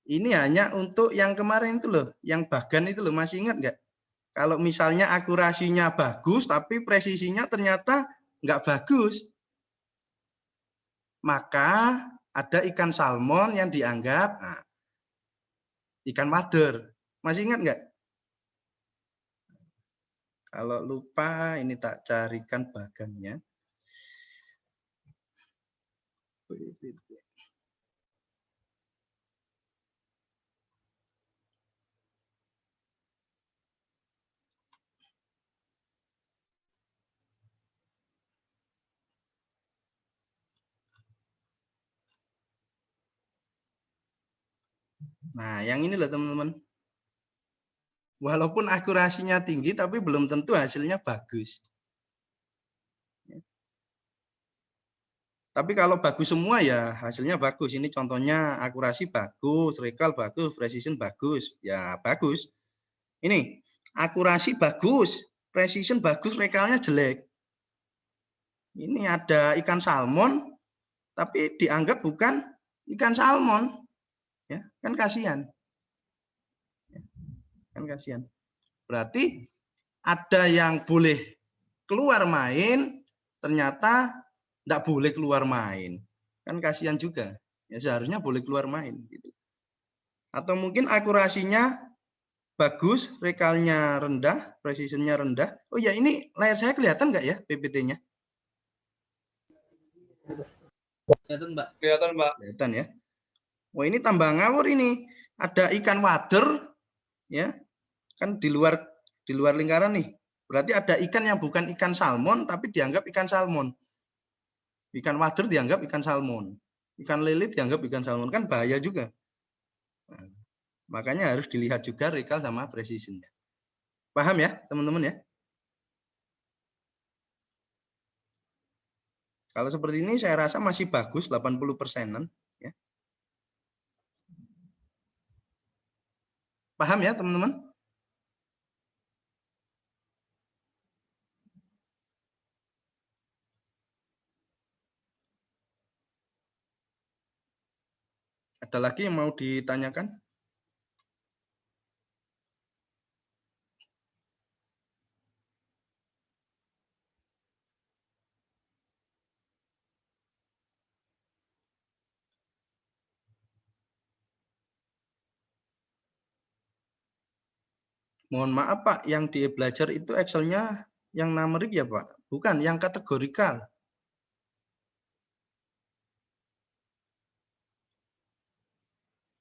Ini hanya untuk yang kemarin itu loh, yang bagan itu loh, masih ingat nggak? Kalau misalnya akurasinya bagus, tapi presisinya ternyata nggak bagus, maka ada ikan salmon yang dianggap ikan wader. Masih ingat nggak? Kalau lupa, ini tak carikan bagannya. Nah, yang ini loh teman-teman. Walaupun akurasinya tinggi, tapi belum tentu hasilnya bagus. Tapi kalau bagus semua ya hasilnya bagus. Ini contohnya akurasi bagus, recall bagus, precision bagus. Ya bagus. Ini akurasi bagus, precision bagus, recallnya jelek. Ini ada ikan salmon, tapi dianggap bukan ikan salmon. Ya, kan kasihan. Kan kasihan. Berarti ada yang boleh keluar main, ternyata tidak boleh keluar main. Kan kasihan juga. Ya seharusnya boleh keluar main. Gitu. Atau mungkin akurasinya bagus, recallnya rendah, precisionnya rendah. Oh ya, ini layar saya kelihatan nggak ya PPT-nya? Kelihatan, Mbak. Kelihatan, Mbak. Kelihatan ya. Wah, ini tambah ngawur ini. Ada ikan wader, ya, kan di luar lingkaran nih. Berarti ada ikan yang bukan ikan salmon, tapi dianggap ikan salmon. Ikan wader dianggap ikan salmon. Ikan lele dianggap ikan salmon. Kan bahaya juga. Nah, makanya harus dilihat juga recall sama precision-nya. Paham ya, teman-teman ya? Kalau seperti ini saya rasa masih bagus, 80%-an. Ya. Paham ya, teman-teman? Ada lagi yang mau ditanyakan? Mohon maaf Pak, yang di belajar itu Excel-nya yang numerik ya Pak? Bukan, yang kategorikal.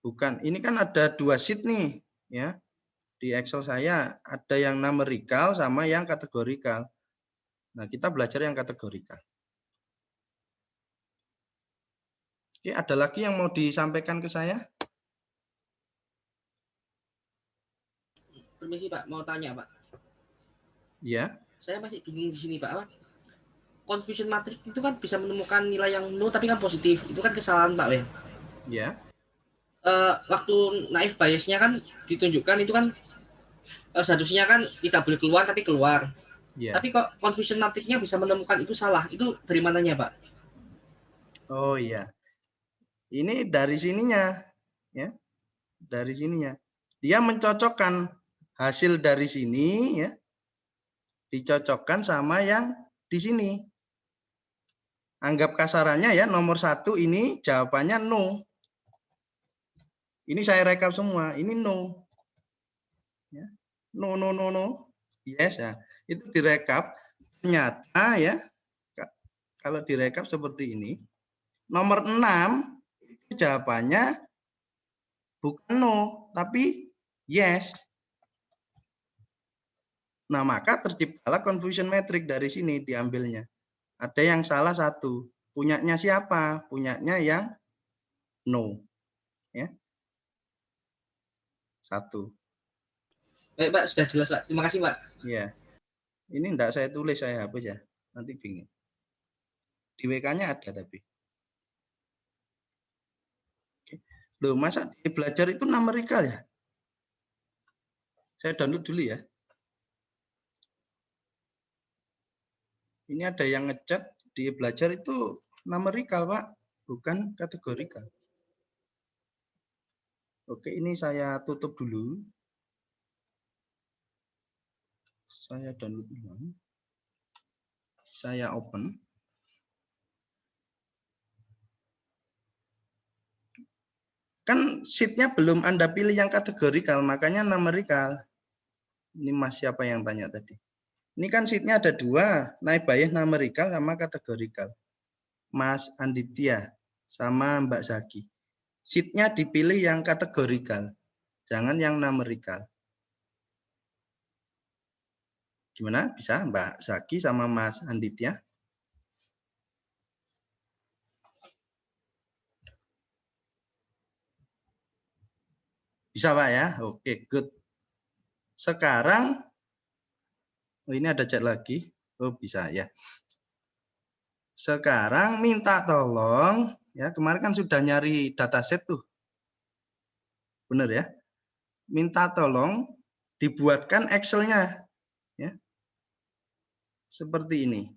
Bukan, ini kan ada 2 sheet nih, ya. Di Excel saya ada yang numerikal sama yang kategorikal. Nah, kita belajar yang kategorikal. Oke, ada lagi yang mau disampaikan ke saya? Permisi Pak, mau tanya Pak. Ya. Saya masih bingung di sini Pak. Confusion matrix itu kan bisa menemukan nilai yang nol tapi kan positif. Itu kan kesalahan Pak ya. Ya. Waktu naive biasnya kan ditunjukkan itu kan seharusnya kan tidak boleh keluar tapi keluar. Ya. Tapi kok confusion matrixnya bisa menemukan itu salah. Itu dari mananya Pak? Oh iya. Ini dari sininya, ya. Dari sininya. Dia mencocokkan hasil dari sini, ya. Dicocokkan sama yang di sini. Anggap kasarannya ya, nomor 1 ini jawabannya no. Ini saya rekap semua, ini no. Ya. No, no, no, no. Yes, ya. Itu direkap. Ternyata ya, kalau direkap seperti ini, nomor 6 itu jawabannya bukan no, tapi yes. Nah, maka terciptalah confusion matrix dari sini diambilnya. Ada yang salah satu. Punyanya siapa? Punyanya yang no. Ya. 1. Baik Pak, sudah jelas Pak. Terima kasih Pak. Ya. Ini enggak saya tulis, saya hapus ya. Nanti bingung. Di WK-nya ada tapi. Loh, masa di belajar itu numerikal ya? Saya download dulu ya. Ini ada yang ngechat di belajar itu numerikal, Pak, bukan kategorikal. Oke, ini saya tutup dulu. Saya download ulang. Saya open. Kan sheet-nya belum Anda pilih yang kategorikal, makanya numerikal. Ini Mas siapa yang tanya tadi? Ini kan sheet-nya ada 2, naik bayar numerikal sama kategorikal. Mas Anditya sama Mbak Zaki. Sheet-nya dipilih yang kategorikal, jangan yang numerikal. Gimana? Bisa Mbak Zaki sama Mas Anditya? Bisa Pak ya? Oke, good. Sekarang, oh ini ada chat lagi. Oh bisa ya. Sekarang minta tolong, ya kemarin kan sudah nyari dataset tuh. Benar ya? Minta tolong dibuatkan Excel-nya. Ya. Seperti ini.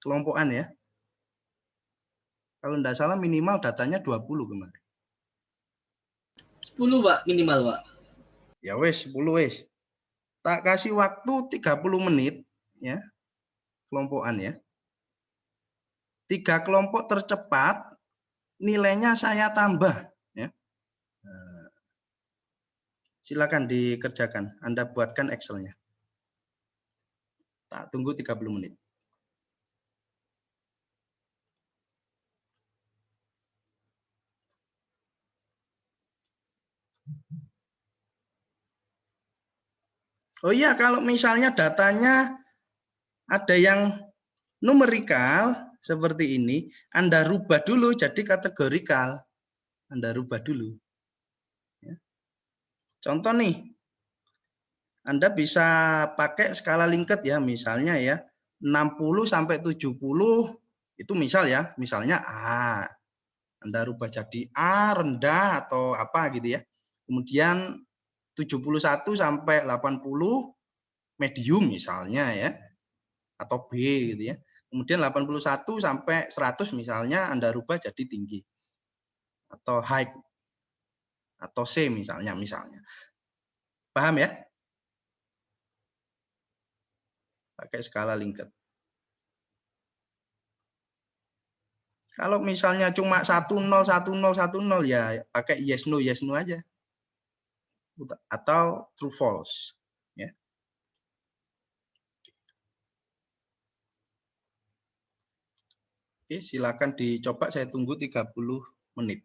Kelompokan ya. Kalau tidak salah minimal datanya 20 kemarin. 10 Pak minimal Pak. Ya wes 10 wes. Tak kasih waktu 30 menit ya. Kelompokan ya. 3 kelompok tercepat nilainya saya tambah ya. Silakan dikerjakan. Anda buatkan Excel-nya. Tak tunggu 30 menit. Oh iya, kalau misalnya datanya ada yang numerikal seperti ini, Anda rubah dulu jadi kategorikal. Anda rubah dulu. Ya. Contoh nih, Anda bisa pakai skala Likert ya, misalnya ya 60 sampai 70 itu misal ya, misalnya A. Anda rubah jadi A rendah atau apa gitu ya. Kemudian 71 sampai 80 medium misalnya ya, atau B gitu ya. Kemudian 81 sampai 100 misalnya Anda rubah jadi tinggi atau high atau C misalnya. Paham ya? Pakai skala Likert. Kalau misalnya cuma 10 ya pakai yes no aja. Atau true false ya. Oke, silakan dicoba, saya tunggu 30 menit.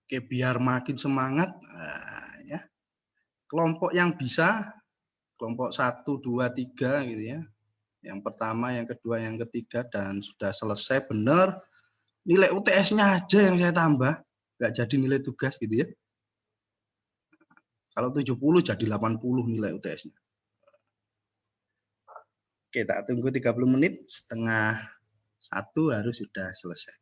Oke, biar makin semangat, ya. Kelompok yang bisa, kelompok 1, 2, 3 gitu ya. Yang pertama, yang kedua, yang ketiga, dan sudah selesai benar, nilai UTS-nya aja yang saya tambah, nggak jadi nilai tugas gitu ya. Kalau 70 jadi 80 nilai UTS-nya. Oke, tak tunggu 30 menit, setengah 1 harus sudah selesai.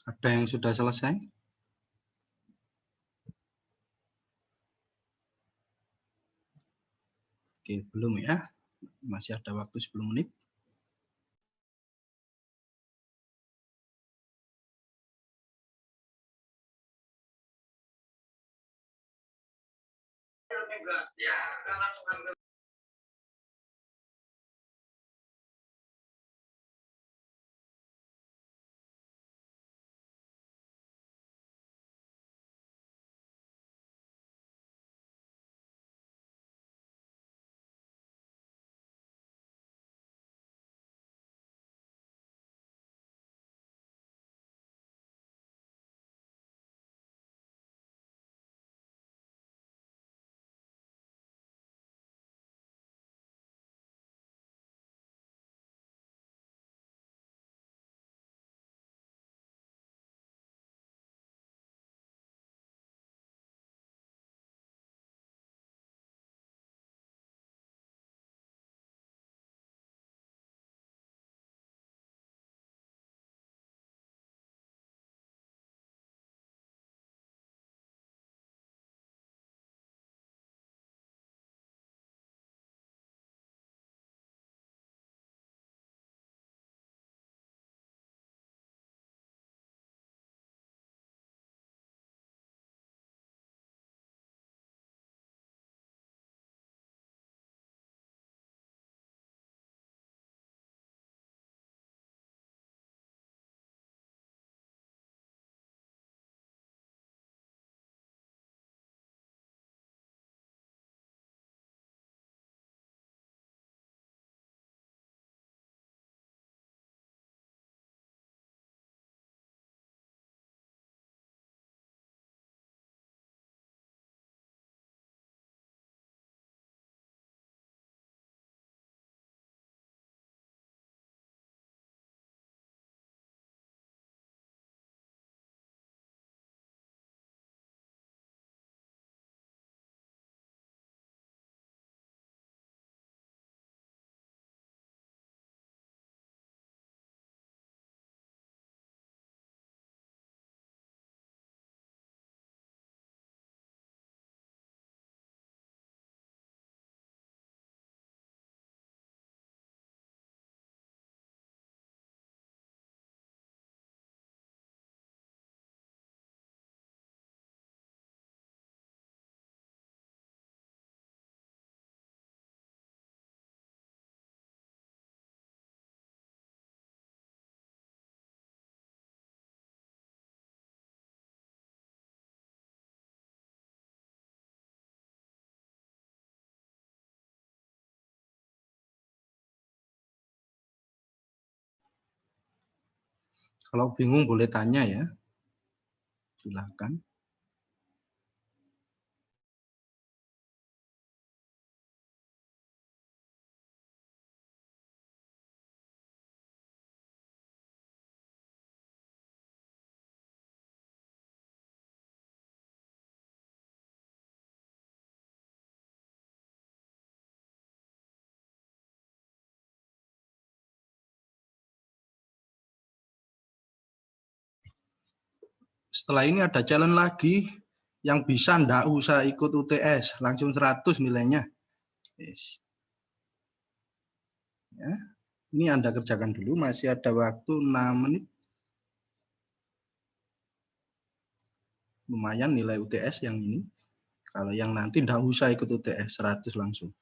Ada yang sudah selesai? Oke, belum ya. Masih ada waktu 10 menit. Kalau bingung boleh tanya ya. Silakan. Setelah ini ada challenge lagi yang bisa ndak usah ikut UTS, langsung 100 nilainya. Yes. Ya. Ini Anda kerjakan dulu, masih ada waktu 6 menit. Lumayan nilai UTS yang ini. Kalau yang nanti ndak usah ikut UTS, 100 langsung.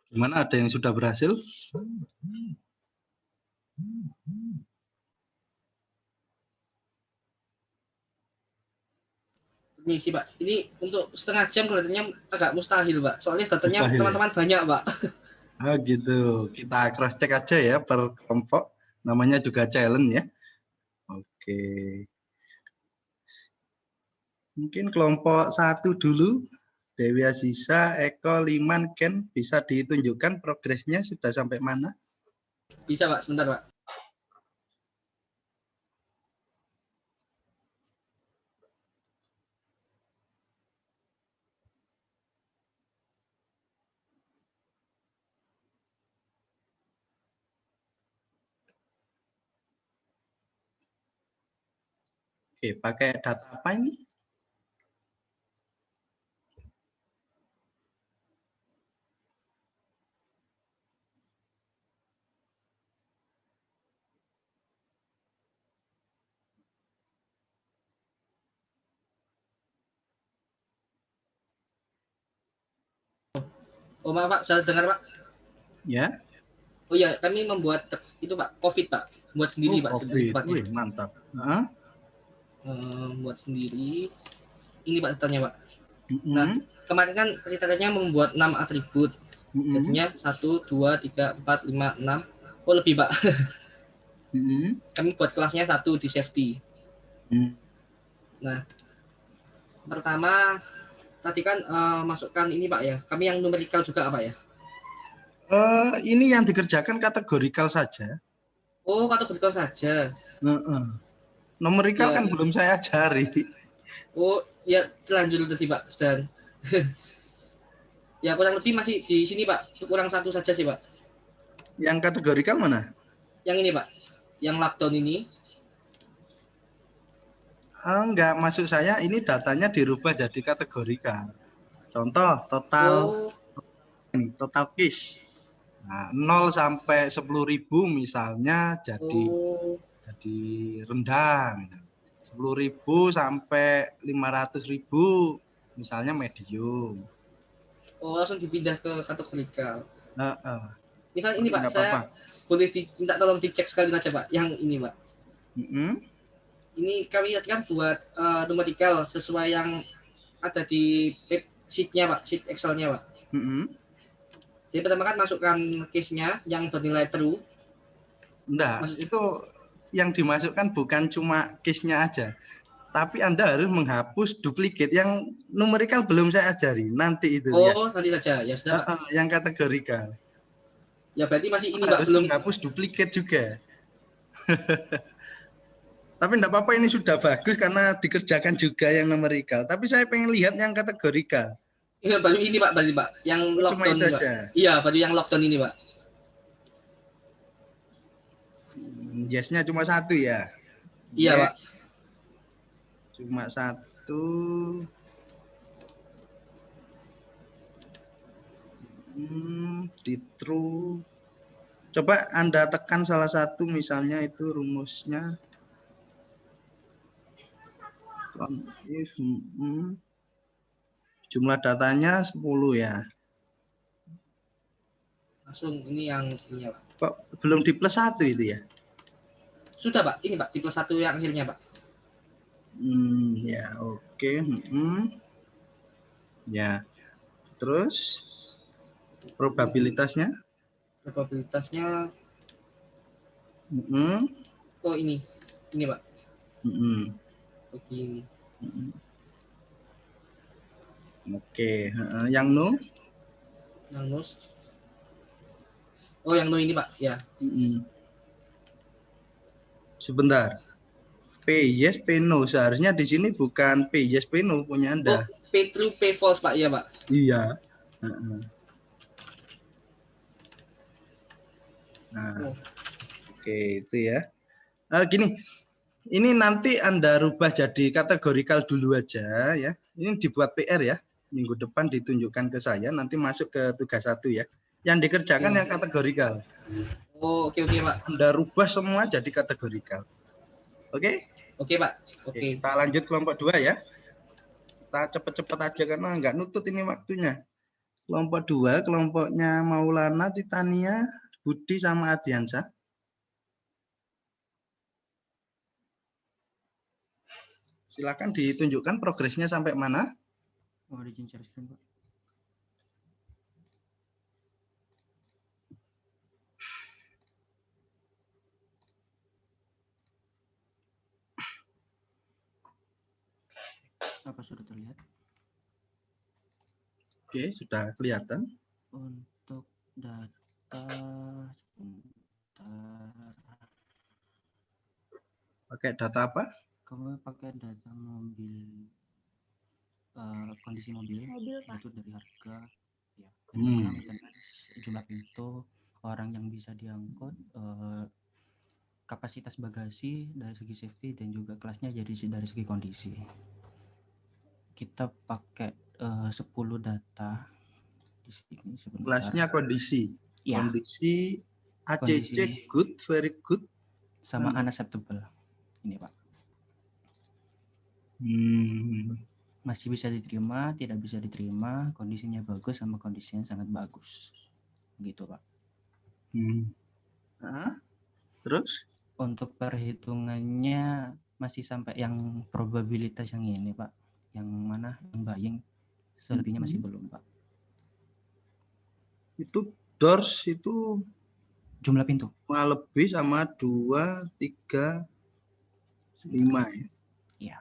Gimana, ada yang sudah berhasil? Ini sih Pak, ini untuk setengah jam kelihatannya agak mustahil Pak. Soalnya datanya Mustahil ya? teman-teman banyak Pak. Ah gitu, kita cross check aja ya per kelompok. Namanya juga challenge ya. Oke. Mungkin kelompok 1 dulu. Dewi Aziza, Eko, Liman, Ken, bisa ditunjukkan progresnya sudah sampai mana? Bisa Pak, sebentar Pak. Oke, pakai data apa ini? Oh maaf Pak, saya dengar Pak. Ya. Oh iya, kami membuat itu Pak, COVID Pak. Buat sendiri Pak, COVID. tempatnya. Wih, mantap. Hah? Buat sendiri. Ini Pak datanya Pak. Mm-mm. Nah, kemarin kan kriteria membuat 6 atribut. Mm-mm. Jadinya 1, 2, 3, 4, 5, 6. Oh lebih Pak. Mm-mm. Kami buat kelasnya 1 di safety. Mm. Nah, pertama tadi kan masukkan ini Pak ya. Kami yang numerical juga apa ya? Ini yang dikerjakan kategorikal saja. Oh, kategorikal saja. Numerikal Ya. kan belum saya ajari. Oh, ya lanjut tadi Pak. Dan ya kurang lebih masih di sini Pak. Kurang 1 saja sih Pak. Yang kategorikal mana? Yang ini Pak. Yang lockdown ini. Enggak, maksud saya ini datanya dirubah jadi kategorikal. Contoh, total case. Nah, 0 sampai 10.000 misalnya jadi rendah. 10.000 sampai 500.000 Misalnya medium. Oh, langsung dipindah ke kategorikal. Heeh. Misal ini Pak, Nggak saya apa-apa. boleh minta tolong dicek sekali aja Pak, yang ini Pak. Mm-mm. Ini kami kan buat numerical sesuai yang ada di sheet-nya Pak, sheet Excel-nya Pak. Mm-mm. Jadi pertama kan masukkan case-nya yang bernilai true. Enggak, Maksud- itu yang dimasukkan bukan cuma case-nya aja. Tapi Anda harus menghapus duplikat yang numerical belum saya ajari. Nanti itu ya. Oh, nanti saja. Ya sudah Pak. Yang kategorikal. Ya berarti masih ini Pak, Harus belum. menghapus duplikat juga. Tapi enggak apa-apa, ini sudah bagus karena dikerjakan juga yang numerical. Tapi saya pengen lihat yang kategorikal. Ini baru ini Pak, baru Pak, yang Oh, cuma lockdown itu ini, Pak. aja. Iya, baru yang lockdown ini Pak. Yes-nya cuma satu ya. Iya Yes. Pak. Cuma satu. Di true. Coba Anda tekan salah satu, misalnya itu rumusnya. If jumlah datanya 10 ya. Langsung ini yang ini Pak. Kok belum di plus 1 itu ya? Sudah Pak, ini Pak, di plus 1 yang akhirnya Pak. Ya, oke. Ya. Terus probabilitasnya? Probabilitasnya Mm-mm. oh ini Pak. Mm-mm. Begini. Mm-mm. Oke, yang no? Yang nus. Oh, yang no ini Pak, ya. Sebentar. P yes, P no. Seharusnya di sini bukan P yes, P no punya Anda. Oh, P true, P false Pak, iya Pak. Iya. Nah, Oh. oke itu ya. Gini, ini nanti Anda rubah jadi kategorikal dulu aja ya. Ini dibuat PR ya. Minggu depan ditunjukkan ke saya, nanti masuk ke tugas 1 ya. Yang dikerjakan yang kategorikal. Oh, oke Pak. Anda rubah semua jadi kategorikal. Oke? Oke Pak. Oke. Kita lanjut kelompok 2 ya. Kita cepet-cepet aja karena nggak nutut ini waktunya. Kelompok 2, kelompoknya Maulana, Titania, Budi sama Adriansa. Silakan ditunjukkan progresnya sampai mana. Oh, izin share screen, Pak. Apa sudah terlihat? Oke, sudah kelihatan. Untuk data sebentar. Pakai data apa? Kamu pakai data mobil, kondisi mobil, Pak. itu dari harga, ya, dan jumlah pintu, orang yang bisa diangkut, kapasitas bagasi dari segi safety, dan juga kelasnya jadi dari segi kondisi. Kita pakai 10 data di sini sebentar. Kelasnya kondisi. Ya. Kondisi ACC Kondisi. good, very good. Sama unacceptable. Ini Pak. Masih bisa diterima, tidak bisa diterima, kondisinya bagus sama kondisinya sangat bagus. Gitu Pak. Terus? Untuk perhitungannya masih sampai yang probabilitas yang ini Pak. Yang mana? Yang buying. Selebihnya masih belum Pak. Itu doors itu jumlah pintu. Lebih sama 2, 3, 5 ya. Iya.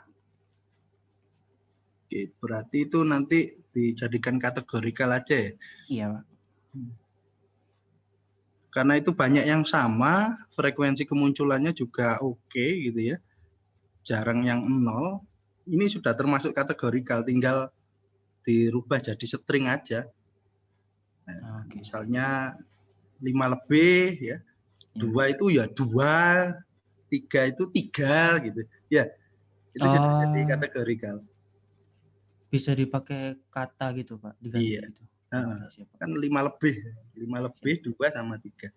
Oke, berarti itu nanti dijadikan kategorikal aja ya? Iya Pak. Karena itu banyak yang sama, frekuensi kemunculannya juga oke gitu ya. Jarang yang 0. Ini sudah termasuk kategorikal, tinggal dirubah jadi string aja. Nah, misalnya 5 lebih ya. 2 itu ya 2, 3 itu 3 gitu. Ya. Itu sudah jadi kategorikal. Bisa dipakai kata gitu Pak, diganti iya. gitu. Kan 5 lebih, 5 lebih 2 sama 3.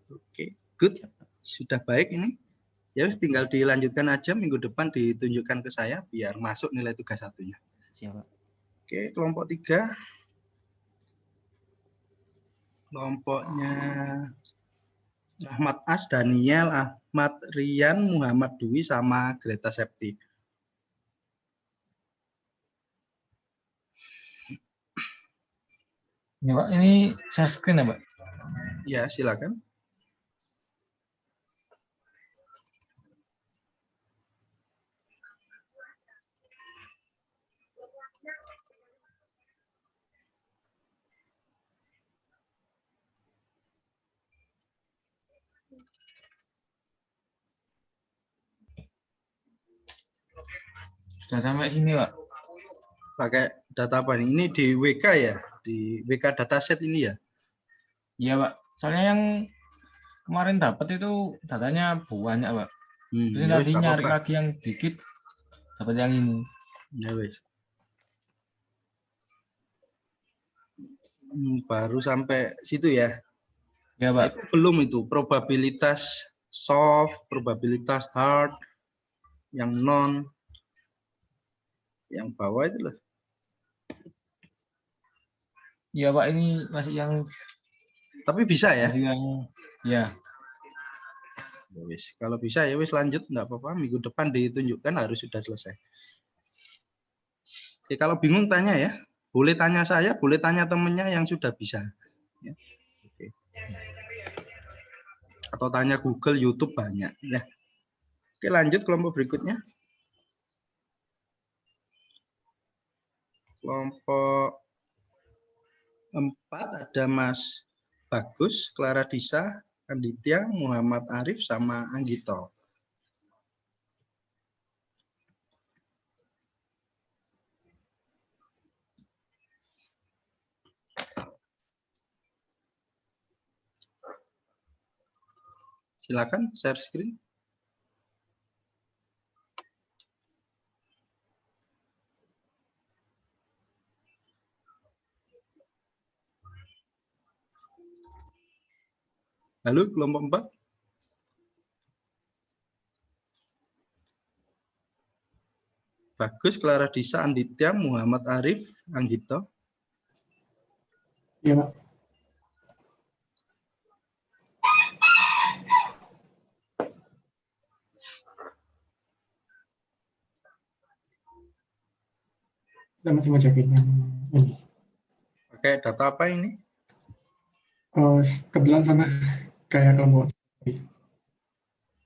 Oke, good. Sudah baik ini. Ya tinggal dilanjutkan aja, minggu depan ditunjukkan ke saya biar masuk nilai tugas 1-nya. Siap Pak. Oke, kelompok 3. Kelompoknya Ahmad As, Daniel, Ahmad Rian, Muhammad Dwi, sama Greta Septi. Ya, Pak, ini share screen ya, Pak? Ya, silakan. Sudah sampai sini, Pak. Pakai data apa nih? Ini di WK ya? Di WK dataset ini ya? Iya, Pak. Soalnya yang kemarin dapat itu datanya banyak, Pak. Terus Ya wis, tadi nggak nyari apa-apa. lagi yang dikit, dapat yang ini. Ya wis. Baru sampai situ ya? Ya, Nah, Pak. itu belum itu. Probabilitas soft, probabilitas hard, yang non, yang bawah itu loh. Iya, Pak, ini masih yang Tapi bisa ya? masih yang ya. Ya wis. Kalau bisa ya wis lanjut, nggak apa-apa. Minggu depan ditunjukkan harus sudah selesai. Oke, kalau bingung tanya ya. Boleh tanya saya, boleh tanya temennya yang sudah bisa. Ya. Oke. Atau tanya Google, YouTube banyak ya. Oke, lanjut kelompok berikutnya. Kelompok 4 ada Mas Bagus, Clara Disa, Anditya, Muhammad Arif, sama Anggito. Silakan share screen. Halo, kelompok 4. Bagus, Clara Disa, Anditya, Muhammad Arif, Anggito. Iya, Pak. Kita masih ngecekin yang ini. Pakai data apa ini? Kebetulan sama kayak kelompok,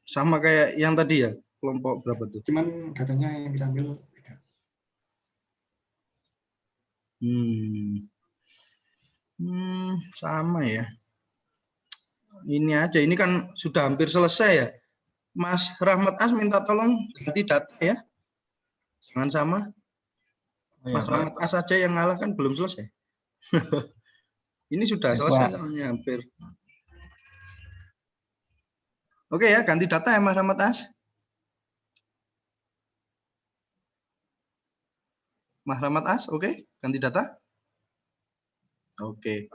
Sama kayak yang tadi ya? Kelompok berapa tuh? cuman datanya yang kita ambil beda. Sama ya. Ini aja, ini kan sudah hampir selesai ya. Mas Rahmat As minta tolong ganti data ya. Jangan sama. Oh, ya, Mas Pak. Rahmat As aja yang ngalah kan belum selesai. Ini sudah Ya, selesai Pak. soalnya hampir. Oke ya, ganti data ya Mas Rahmat As. Mas Rahmat As, oke, ganti data. Oke.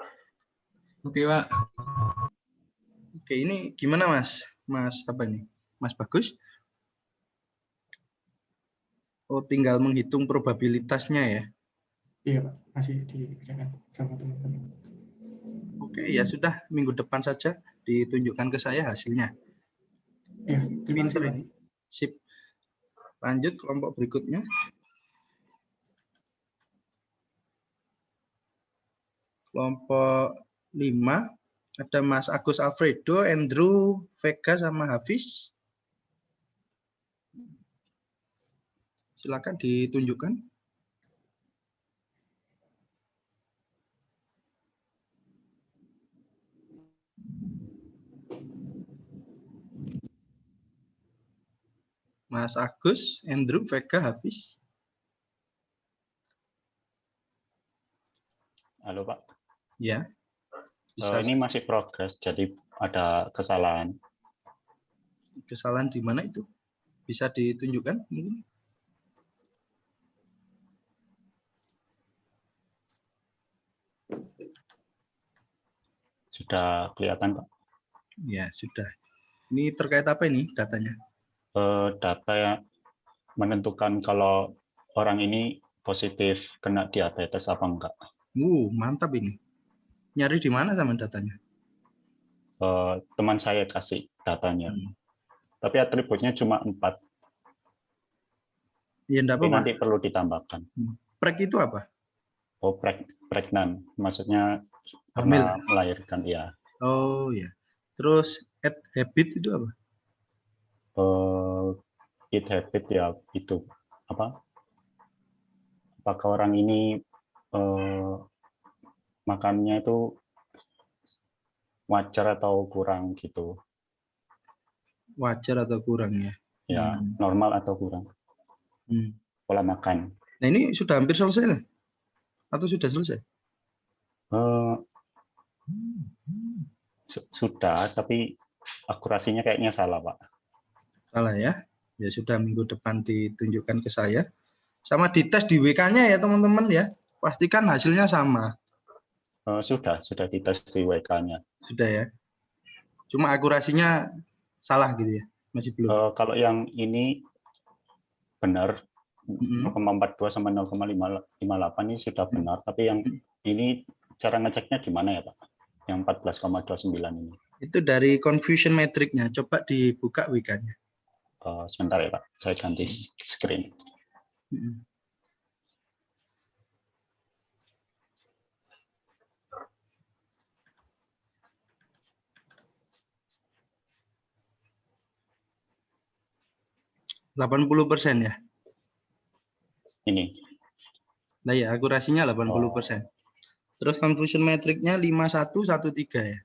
Oke, Pak. Oke, ini gimana Mas? Mas apa ini? Mas Bagus? Oh, tinggal menghitung probabilitasnya ya. Iya, Pak. Masih dikerjakan sama teman-teman. Oke, ya sudah, minggu depan saja ditunjukkan ke saya hasilnya. Iya, terima kasih, Pinter Pak. ini. Sip. Lanjut kelompok berikutnya. Kelompok 5 ada Mas Agus Alfredo, Andrew, Vega, sama Hafiz. Silakan ditunjukkan. Mas Agus, Andrew, Vega, Hafiz. Halo Pak. Ya. Bisa Ini masih progres, jadi ada kesalahan. kesalahan di mana itu? Bisa ditunjukkan mungkin? Sudah kelihatan Pak. Ya, sudah. Ini terkait apa ini datanya? Data yang menentukan kalau orang ini positif kena diabetes apa enggak. Mantap ini. Nyari di mana sama datanya? Teman saya kasih datanya. Hmm. Tapi atributnya cuma 4. Ya enggak Tapi apa-apa. nanti perlu ditambahkan. Prek itu apa? Oh, pregnant. Maksudnya Hamil. pernah melahirkan, ya. Oh ya. Terus habit itu apa? Eat habit ya itu apa? Apakah orang ini makannya itu wajar atau kurang gitu? Wajar atau kurang ya? Ya, normal atau kurang? Pola makan. Nah ini sudah hampir selesai lah? Atau sudah selesai? Sudah, tapi akurasinya kayaknya salah, Pak. Salah ya? Ya sudah, minggu depan ditunjukkan ke saya. Sama dites di WK-nya ya teman-teman ya. Pastikan hasilnya sama. Sudah dites di WK-nya. Sudah ya. Cuma akurasinya salah gitu ya. Masih belum. Kalau yang ini benar 0,42 sama 0,58 ini sudah benar, tapi yang ini cara ngeceknya gimana ya, Pak? Yang 14,29 ini. Itu dari confusion metricnya. Coba dibuka WK-nya. Sebentar ya, Pak. Saya ganti screen. 80% ya? Ini. Nah ya, akurasinya 80%. Terus confusion metricnya 5113 ya?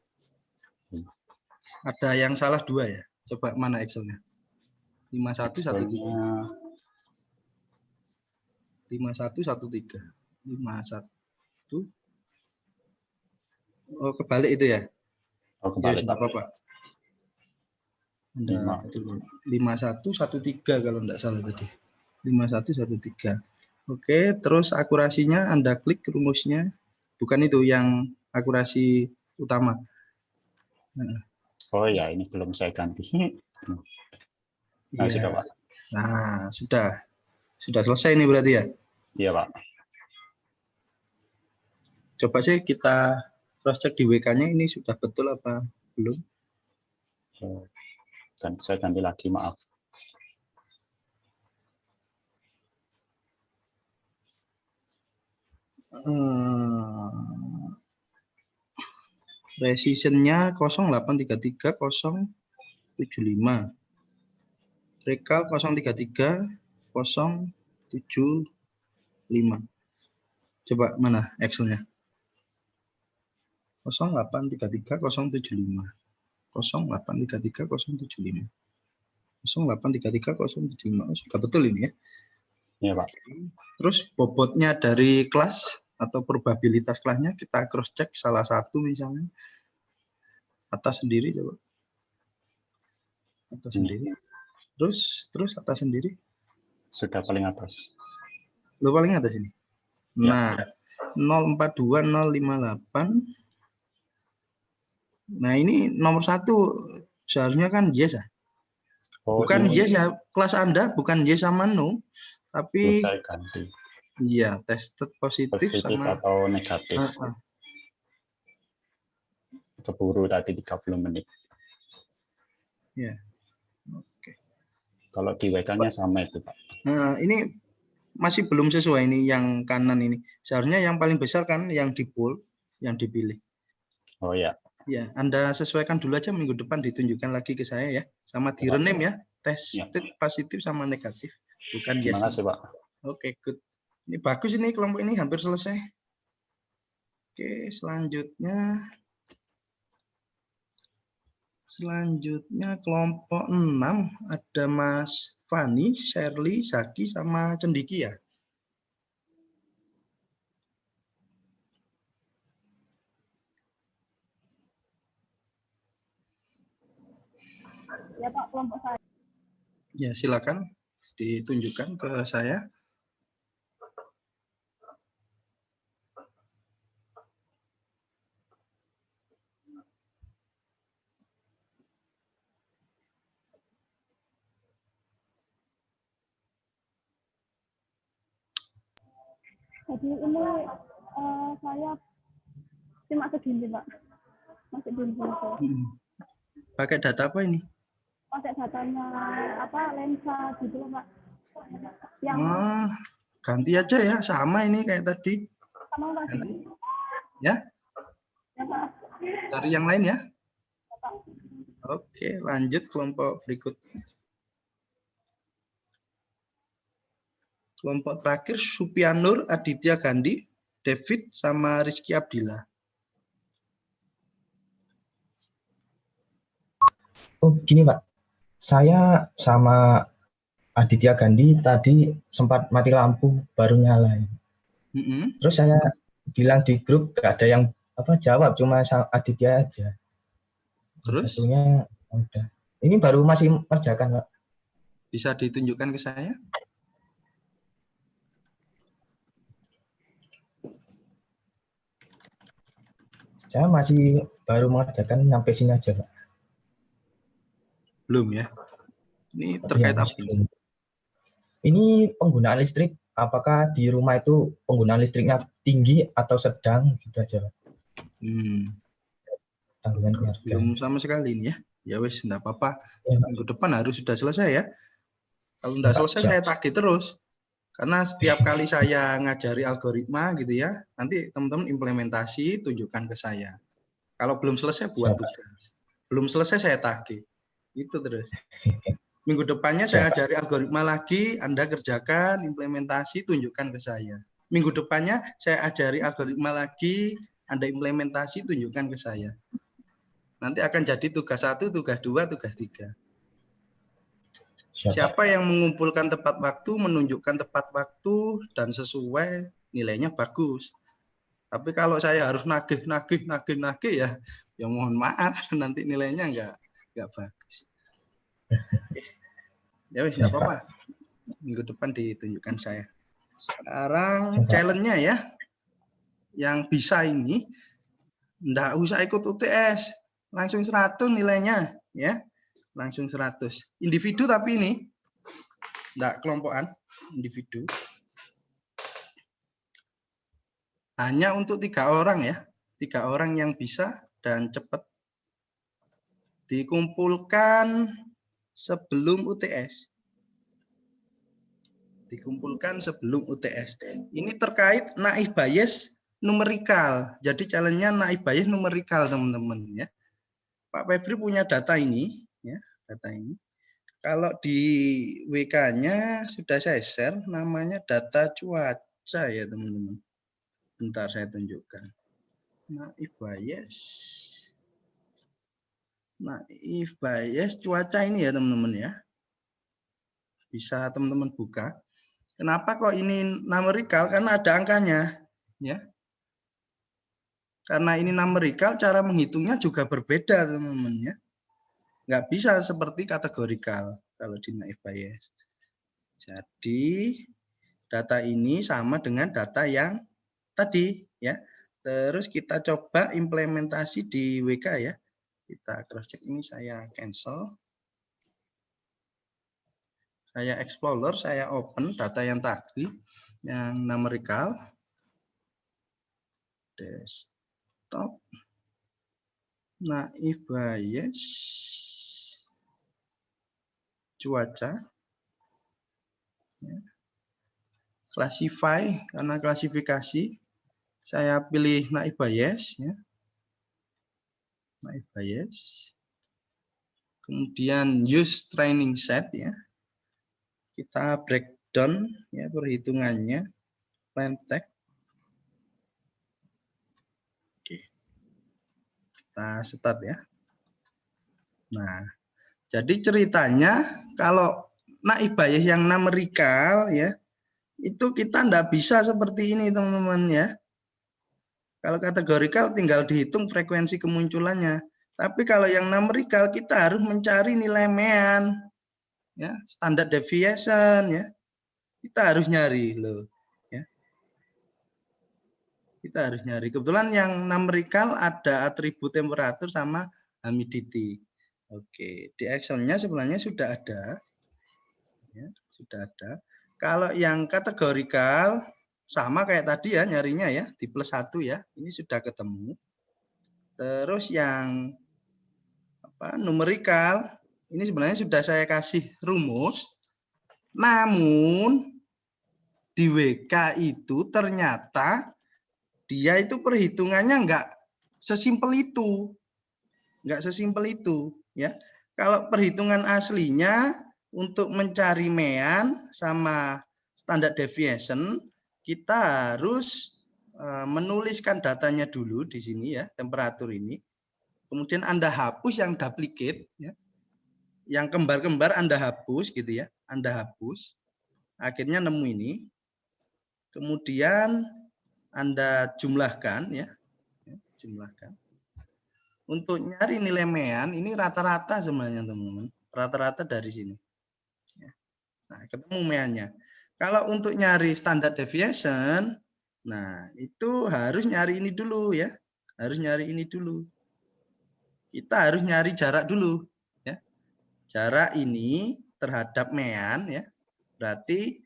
Ada yang salah 2 ya? Coba mana Excel-nya? 5113. 5113. 51. Oh, kebalik itu ya? Oh, kebalik. Ya, apa-apa. Anda 5113 kalau enggak salah tadi. 5113. Oke, terus akurasinya Anda klik rumusnya. Bukan itu yang akurasi utama. Oh ya, ini belum saya ganti. Nah, Ya. sudah, Pak. Nah, sudah. Sudah selesai ini berarti ya? Iya, Pak. Coba sih kita cross check di WK-nya ini sudah betul apa belum? Dan saya ganti lagi, maaf. Precision-nya 0833075. Rekal 033075. Coba mana Excel-nya? 0833075. 0833075. 0833075. Oh, sudah betul ini ya? Iya, Pak. Terus bobotnya dari kelas atau probabilitas kelasnya kita cross check salah satu misalnya. Atas sendiri coba. Atas sendiri. Terus atas sendiri. Sudah paling atas. Lo paling atas ini. Nah, 042058. Nah, ini nomor 1 seharusnya kan yes ya. Bukan yes ya, kelas Anda bukan yes sama no, tapi saya ganti. Iya, tested positif sama atau negatif. Keburu tadi 30 menit. Ya. Oke. Kalau di WK-nya sama itu, Pak. Nah, ini masih belum sesuai ini yang kanan ini. Seharusnya yang paling besar kan yang di bold, yang dipilih. Oh ya. Ya, Anda sesuaikan dulu aja, minggu depan ditunjukkan lagi ke saya ya. Sama di rename ya, tested positif sama negatif. Bukan yes. Terima kasih, Pak. Oke, good. Ini bagus ini kelompok ini hampir selesai. Oke, selanjutnya kelompok 6 ada Mas Fani, Shirley, Zaki sama Cendiki ya. Ya Pak, kelompok saya. Ya, silakan ditunjukkan ke saya. Jadi ini saya cuma segini Pak, masih belum selesai. Pakai data apa ini? Pakai datanya apa lensa gitu loh, Pak. Yang Ganti aja ya, sama ini kayak tadi. sama Pak. Ganti. Ya? Ya, Pak. Cari yang lain ya. Ya, Pak. Oke, lanjut kelompok berikutnya. Kelompok terakhir Supianur, Aditya Gandhi, David, sama Rizky Abdillah. Oh, gini Pak. Saya sama Aditya Gandhi tadi sempat mati lampu baru nyalain. Terus saya bilang di grup gak ada yang jawab, cuma Aditya aja. Terus? Satunya udah. Ini baru masih kerjakan Pak. Bisa ditunjukkan ke saya? Saya masih baru mengerjakan sampai sini aja Pak. Belum ya? Ini terkait apa? Ini penggunaan listrik, apakah di rumah itu penggunaan listriknya tinggi atau sedang gitu aja Pak. Tanggungan keluarga. Belum sama sekali ini ya. Ya wes, enggak apa-apa. Ya, minggu depan harus sudah selesai ya. Kalau enggak selesai saya tagih terus. Karena setiap kali saya ngajari algoritma gitu ya, nanti teman-teman implementasi, tunjukkan ke saya. Kalau belum selesai buat tugas. Belum selesai saya tagih. Itu terus. Minggu depannya saya ajari algoritma lagi, Anda kerjakan, implementasi, tunjukkan ke saya. Minggu depannya saya ajari algoritma lagi, Anda implementasi, tunjukkan ke saya. Nanti akan jadi tugas 1, tugas 2, tugas 3. Siapa yang mengumpulkan tepat waktu, menunjukkan tepat waktu, dan sesuai, nilainya bagus. Tapi kalau saya harus nagih ya, ya mohon maaf, nanti nilainya nggak bagus. Ya wis, nggak apa-apa. Minggu depan ditunjukkan saya. Sekarang challenge-nya ya, yang bisa ini, nggak usah ikut UTS, langsung 100 nilainya, ya. Langsung 100. Individu tapi ini, enggak kelompokan, individu. Hanya untuk 3 orang ya, 3 orang yang bisa dan cepat. Dikumpulkan sebelum UTS. Dikumpulkan sebelum UTS. Ini terkait naif Bayes numerikal. Jadi challenge-nya naif Bayes numerikal teman-teman ya. Pak Febri punya data ini, ya, data ini. Kalau di WK-nya sudah saya share, namanya data cuaca ya teman-teman. Bentar saya tunjukkan. Naif Bayes. Naif Bayes cuaca ini ya teman-teman ya. Bisa teman-teman buka. Kenapa kok ini numerikal? Karena ada angkanya, ya. Karena ini numerikal, cara menghitungnya juga berbeda teman-teman ya. Nggak bisa seperti kategorikal kalau di naif Bayes. Jadi data ini sama dengan data yang tadi ya. Terus kita coba implementasi di WK ya. Kita cross check, ini saya cancel. Saya Explorer, saya open data yang tadi yang numerikal. Desktop. Naif Bayes cuaca ya. Classify, karena klasifikasi saya pilih Naif Bayes ya. Naif Bayes, kemudian use training set ya, kita breakdown ya perhitungannya, plain text. Oke, kita start ya. Nah, jadi ceritanya kalau Naif Bayes yang numerikal ya, itu kita ndak bisa seperti ini teman-teman ya. Kalau kategorikal tinggal dihitung frekuensi kemunculannya. Tapi kalau yang numerikal kita harus mencari nilai mean, ya, standard deviation ya. Kita harus nyari loh, ya. Kita harus nyari. Kebetulan yang numerikal ada atribut temperatur sama humidity. Oke, di Excel-nya sebenarnya sudah ada, ya, sudah ada. Kalau yang kategorikal sama kayak tadi ya nyarinya ya, di plus 1 ya. Ini sudah ketemu. Terus yang numerikal, ini sebenarnya sudah saya kasih rumus. Namun di WK itu ternyata dia itu perhitungannya enggak sesimpel itu. Enggak sesimpel itu ya. Kalau perhitungan aslinya untuk mencari mean sama standard deviation, kita harus menuliskan datanya dulu di sini ya, temperatur ini. Kemudian Anda hapus yang duplicate ya. Yang kembar-kembar Anda hapus gitu ya. Anda hapus. Akhirnya nemu ini. Kemudian Anda jumlahkan ya. Jumlahkan. Untuk nyari nilai mean ini rata-rata sebenarnya teman-teman. Rata-rata dari sini. Nah, ketemu meannya. Kalau untuk nyari standard deviation, nah itu harus nyari ini dulu ya. Harus nyari ini dulu. Kita harus nyari jarak dulu ya. Jarak ini terhadap mean ya. Berarti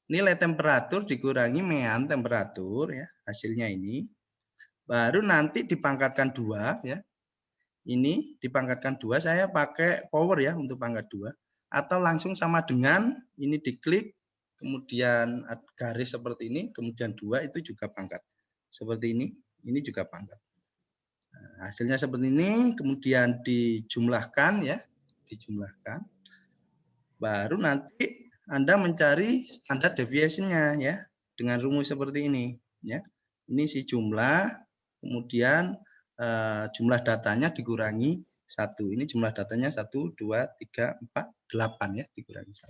nilai temperatur dikurangi mean temperatur ya, hasilnya ini. Baru nanti dipangkatkan 2 ya. Ini dipangkatkan 2, saya pakai power ya untuk pangkat 2 atau langsung sama dengan ini diklik kemudian garis seperti ini, kemudian 2 itu juga pangkat. Seperti ini juga pangkat. Nah, hasilnya seperti ini, kemudian dijumlahkan ya, dijumlahkan. Baru nanti Anda mencari standar deviation-nya ya, dengan rumus seperti ini ya. Ini si jumlah, kemudian jumlah datanya dikurangi 1. Ini jumlah datanya 1, 2, 3, 4, 8 ya, dikurangi 1.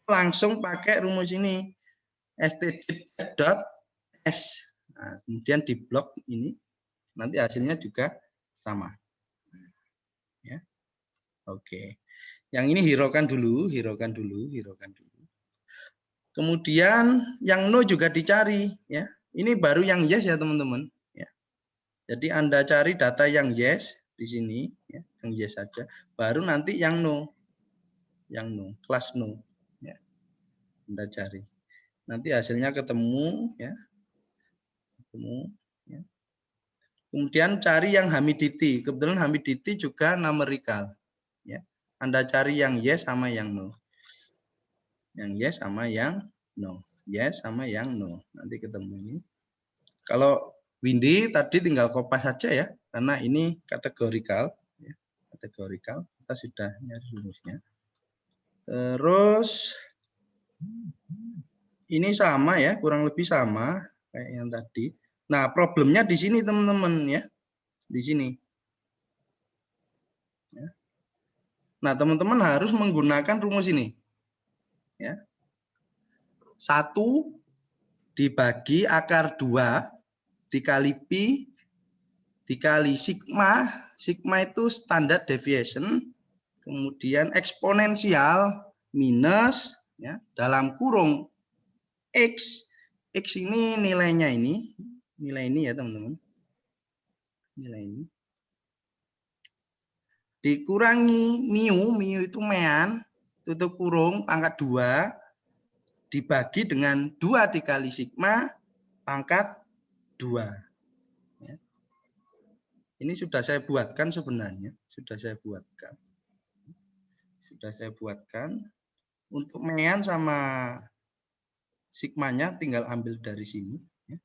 Langsung pakai rumus ini std.s. Nah, kemudian di blok ini nanti hasilnya juga sama. Ya. Oke. Yang ini hiraukan dulu, hiraukan dulu, hiraukan dulu. Kemudian yang no juga dicari ya. Ini baru yang yes ya, teman-teman, ya. Jadi Anda cari data yang yes di sini ya, yang yes saja. Baru nanti yang no. Yang no, kelas no ya. Anda cari. Nanti hasilnya ketemu ya. Ketemu ya. Kemudian cari yang Hamiditi. Kebetulan Hamiditi juga numerical. Ya. Anda cari yang yes sama yang no. Yang yes sama yang no. Yes sama yang no. Nanti ketemu ini. Kalau Windy tadi tinggal kopas saja ya. Karena ini kategorikal. Ya. Kategorikal. Kita sudah nyari rumusnya. Terus ini sama ya. Kurang lebih sama kayak yang tadi. Nah, problemnya di sini teman-teman ya. Di sini. Ya. Nah, teman-teman harus menggunakan rumus ini. Ya. 1 dibagi akar 2 dikali pi dikali sigma. Sigma itu standard deviation. Kemudian eksponensial minus ya, dalam kurung X. X ini nilainya ini. Nilai ini ya teman-teman. Nilai ini. Dikurangi mu. Mu itu mean. Tutup kurung pangkat 2. Dibagi dengan 2 dikali sigma pangkat 2. Ya. Ini sudah saya buatkan sebenarnya. Sudah saya buatkan. Sudah saya buatkan. Untuk mean sama sigmanya tinggal ambil dari sini. Ya.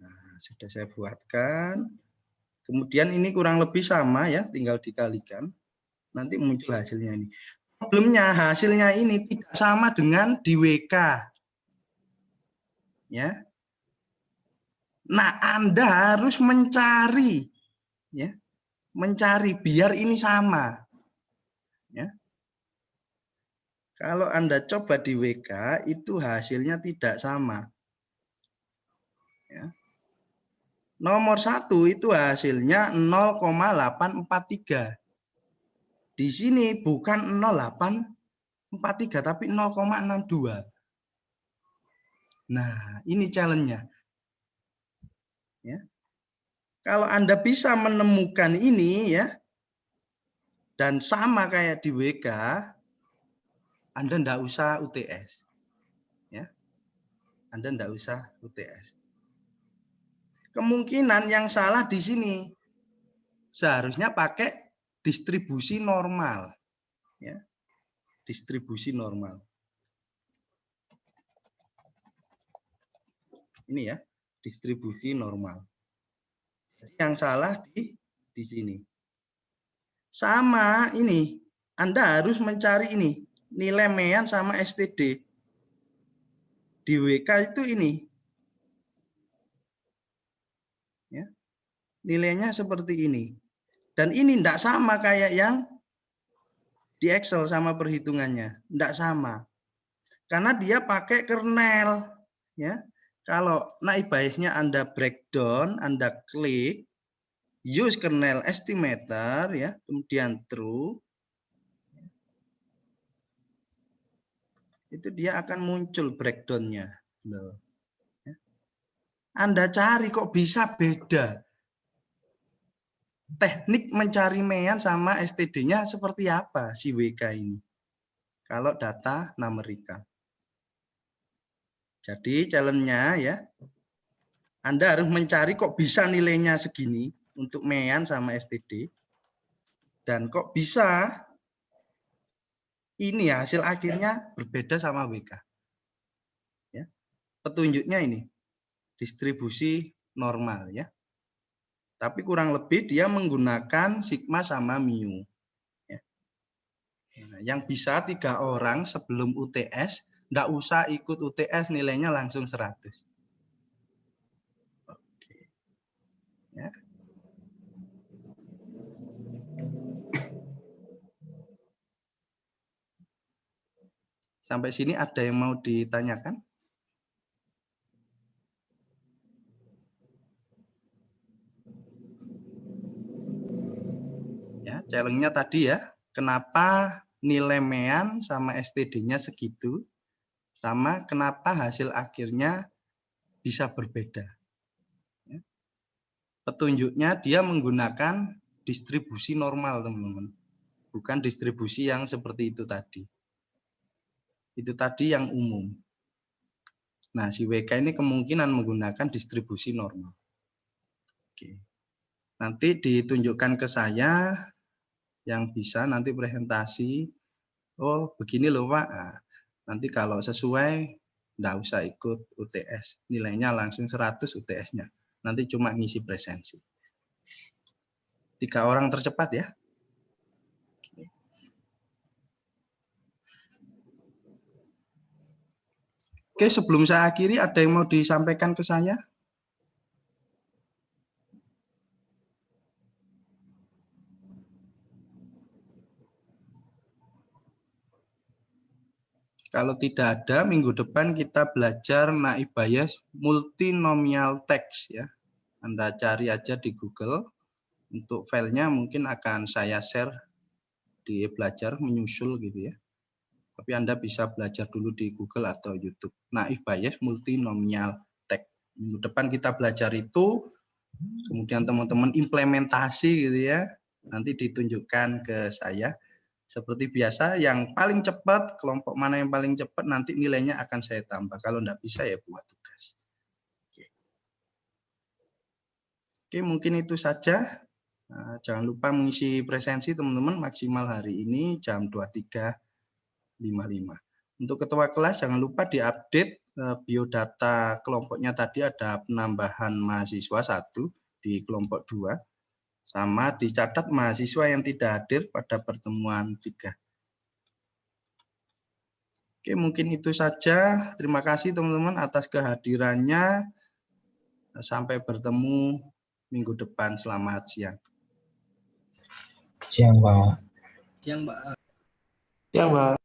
Nah, sudah saya buatkan. Kemudian ini kurang lebih sama ya. Tinggal dikalikan. Nanti muncul hasilnya ini. Problemnya hasilnya ini tidak sama dengan di WK. Ya. Nah, Anda harus mencari ya. Mencari biar ini sama. Ya. Kalau Anda coba di WK itu hasilnya tidak sama. Ya. Nomor 1 itu hasilnya 0,843. Di sini bukan 0,843 tapi 0,62. Nah, ini challenge-nya. Ya. Kalau Anda bisa menemukan ini ya dan sama kayak di WK, Anda enggak usah UTS. Ya. Anda enggak usah UTS. Kemungkinan yang salah di sini seharusnya pakai distribusi normal, ya, distribusi normal. Ini ya, distribusi normal. Yang salah di sini. Sama ini, Anda harus mencari ini nilai mean sama STD. Di WK itu ini. Ya. Nilainya seperti ini. Dan ini tidak sama kayak yang di Excel sama perhitungannya. Tidak sama. Karena dia pakai kernel. Ya. Kalau naive Bayes-nya Anda breakdown, Anda klik, use kernel estimator, ya, kemudian true, itu dia akan muncul breakdown-nya. Anda cari kok bisa beda. Teknik mencari mean sama STD-nya seperti apa si WK ini? Kalau data numerika. Jadi challenge-nya ya, Anda harus mencari kok bisa nilainya segini untuk mean sama STD. Dan kok bisa ini hasil akhirnya berbeda sama WK. Ya. Petunjuknya ini distribusi normal ya. Tapi kurang lebih dia menggunakan sigma sama mu. Ya. Nah, yang bisa 3 orang sebelum UTS, enggak usah ikut UTS nilainya langsung 100. Oke. Ya. Sampai sini ada yang mau ditanyakan? Ya, challenge-nya tadi ya, kenapa nilai mean sama STD-nya segitu, sama kenapa hasil akhirnya bisa berbeda. Ya. Petunjuknya dia menggunakan distribusi normal, teman-teman. Bukan distribusi yang seperti itu tadi. Itu tadi yang umum. Nah, si WK ini kemungkinan menggunakan distribusi normal. Oke. Nanti ditunjukkan ke saya yang bisa nanti presentasi. Oh, begini loh Pak. Nah, nanti kalau sesuai, enggak usah ikut UTS. Nilainya langsung 100 UTS-nya. Nanti cuma ngisi presensi. 3 orang tercepat ya. Oke, sebelum saya akhiri, ada yang mau disampaikan ke saya? Kalau tidak ada, minggu depan kita belajar naive Bayes multinomial text ya. Anda cari aja di Google. Untuk filenya mungkin akan saya share di belajar menyusul gitu ya. Tapi Anda bisa belajar dulu di Google atau YouTube. Naive Bayes multinomial text. Minggu depan kita belajar itu, kemudian teman-teman implementasi gitu ya. Nanti ditunjukkan ke saya. Seperti biasa, yang paling cepat, kelompok mana yang paling cepat, nanti nilainya akan saya tambah. Kalau enggak bisa, ya buat tugas. Oke, mungkin itu saja. Nah, jangan lupa mengisi presensi, teman-teman, maksimal hari ini jam 23.55. Untuk ketua kelas, jangan lupa diupdate biodata kelompoknya tadi ada penambahan mahasiswa 1 di kelompok 2. Sama dicatat mahasiswa yang tidak hadir pada pertemuan 3. Oke, mungkin itu saja. Terima kasih teman-teman atas kehadirannya. Sampai bertemu minggu depan. Selamat siang. Siang, Pak. Siang, Mbak. Ya, Mbak.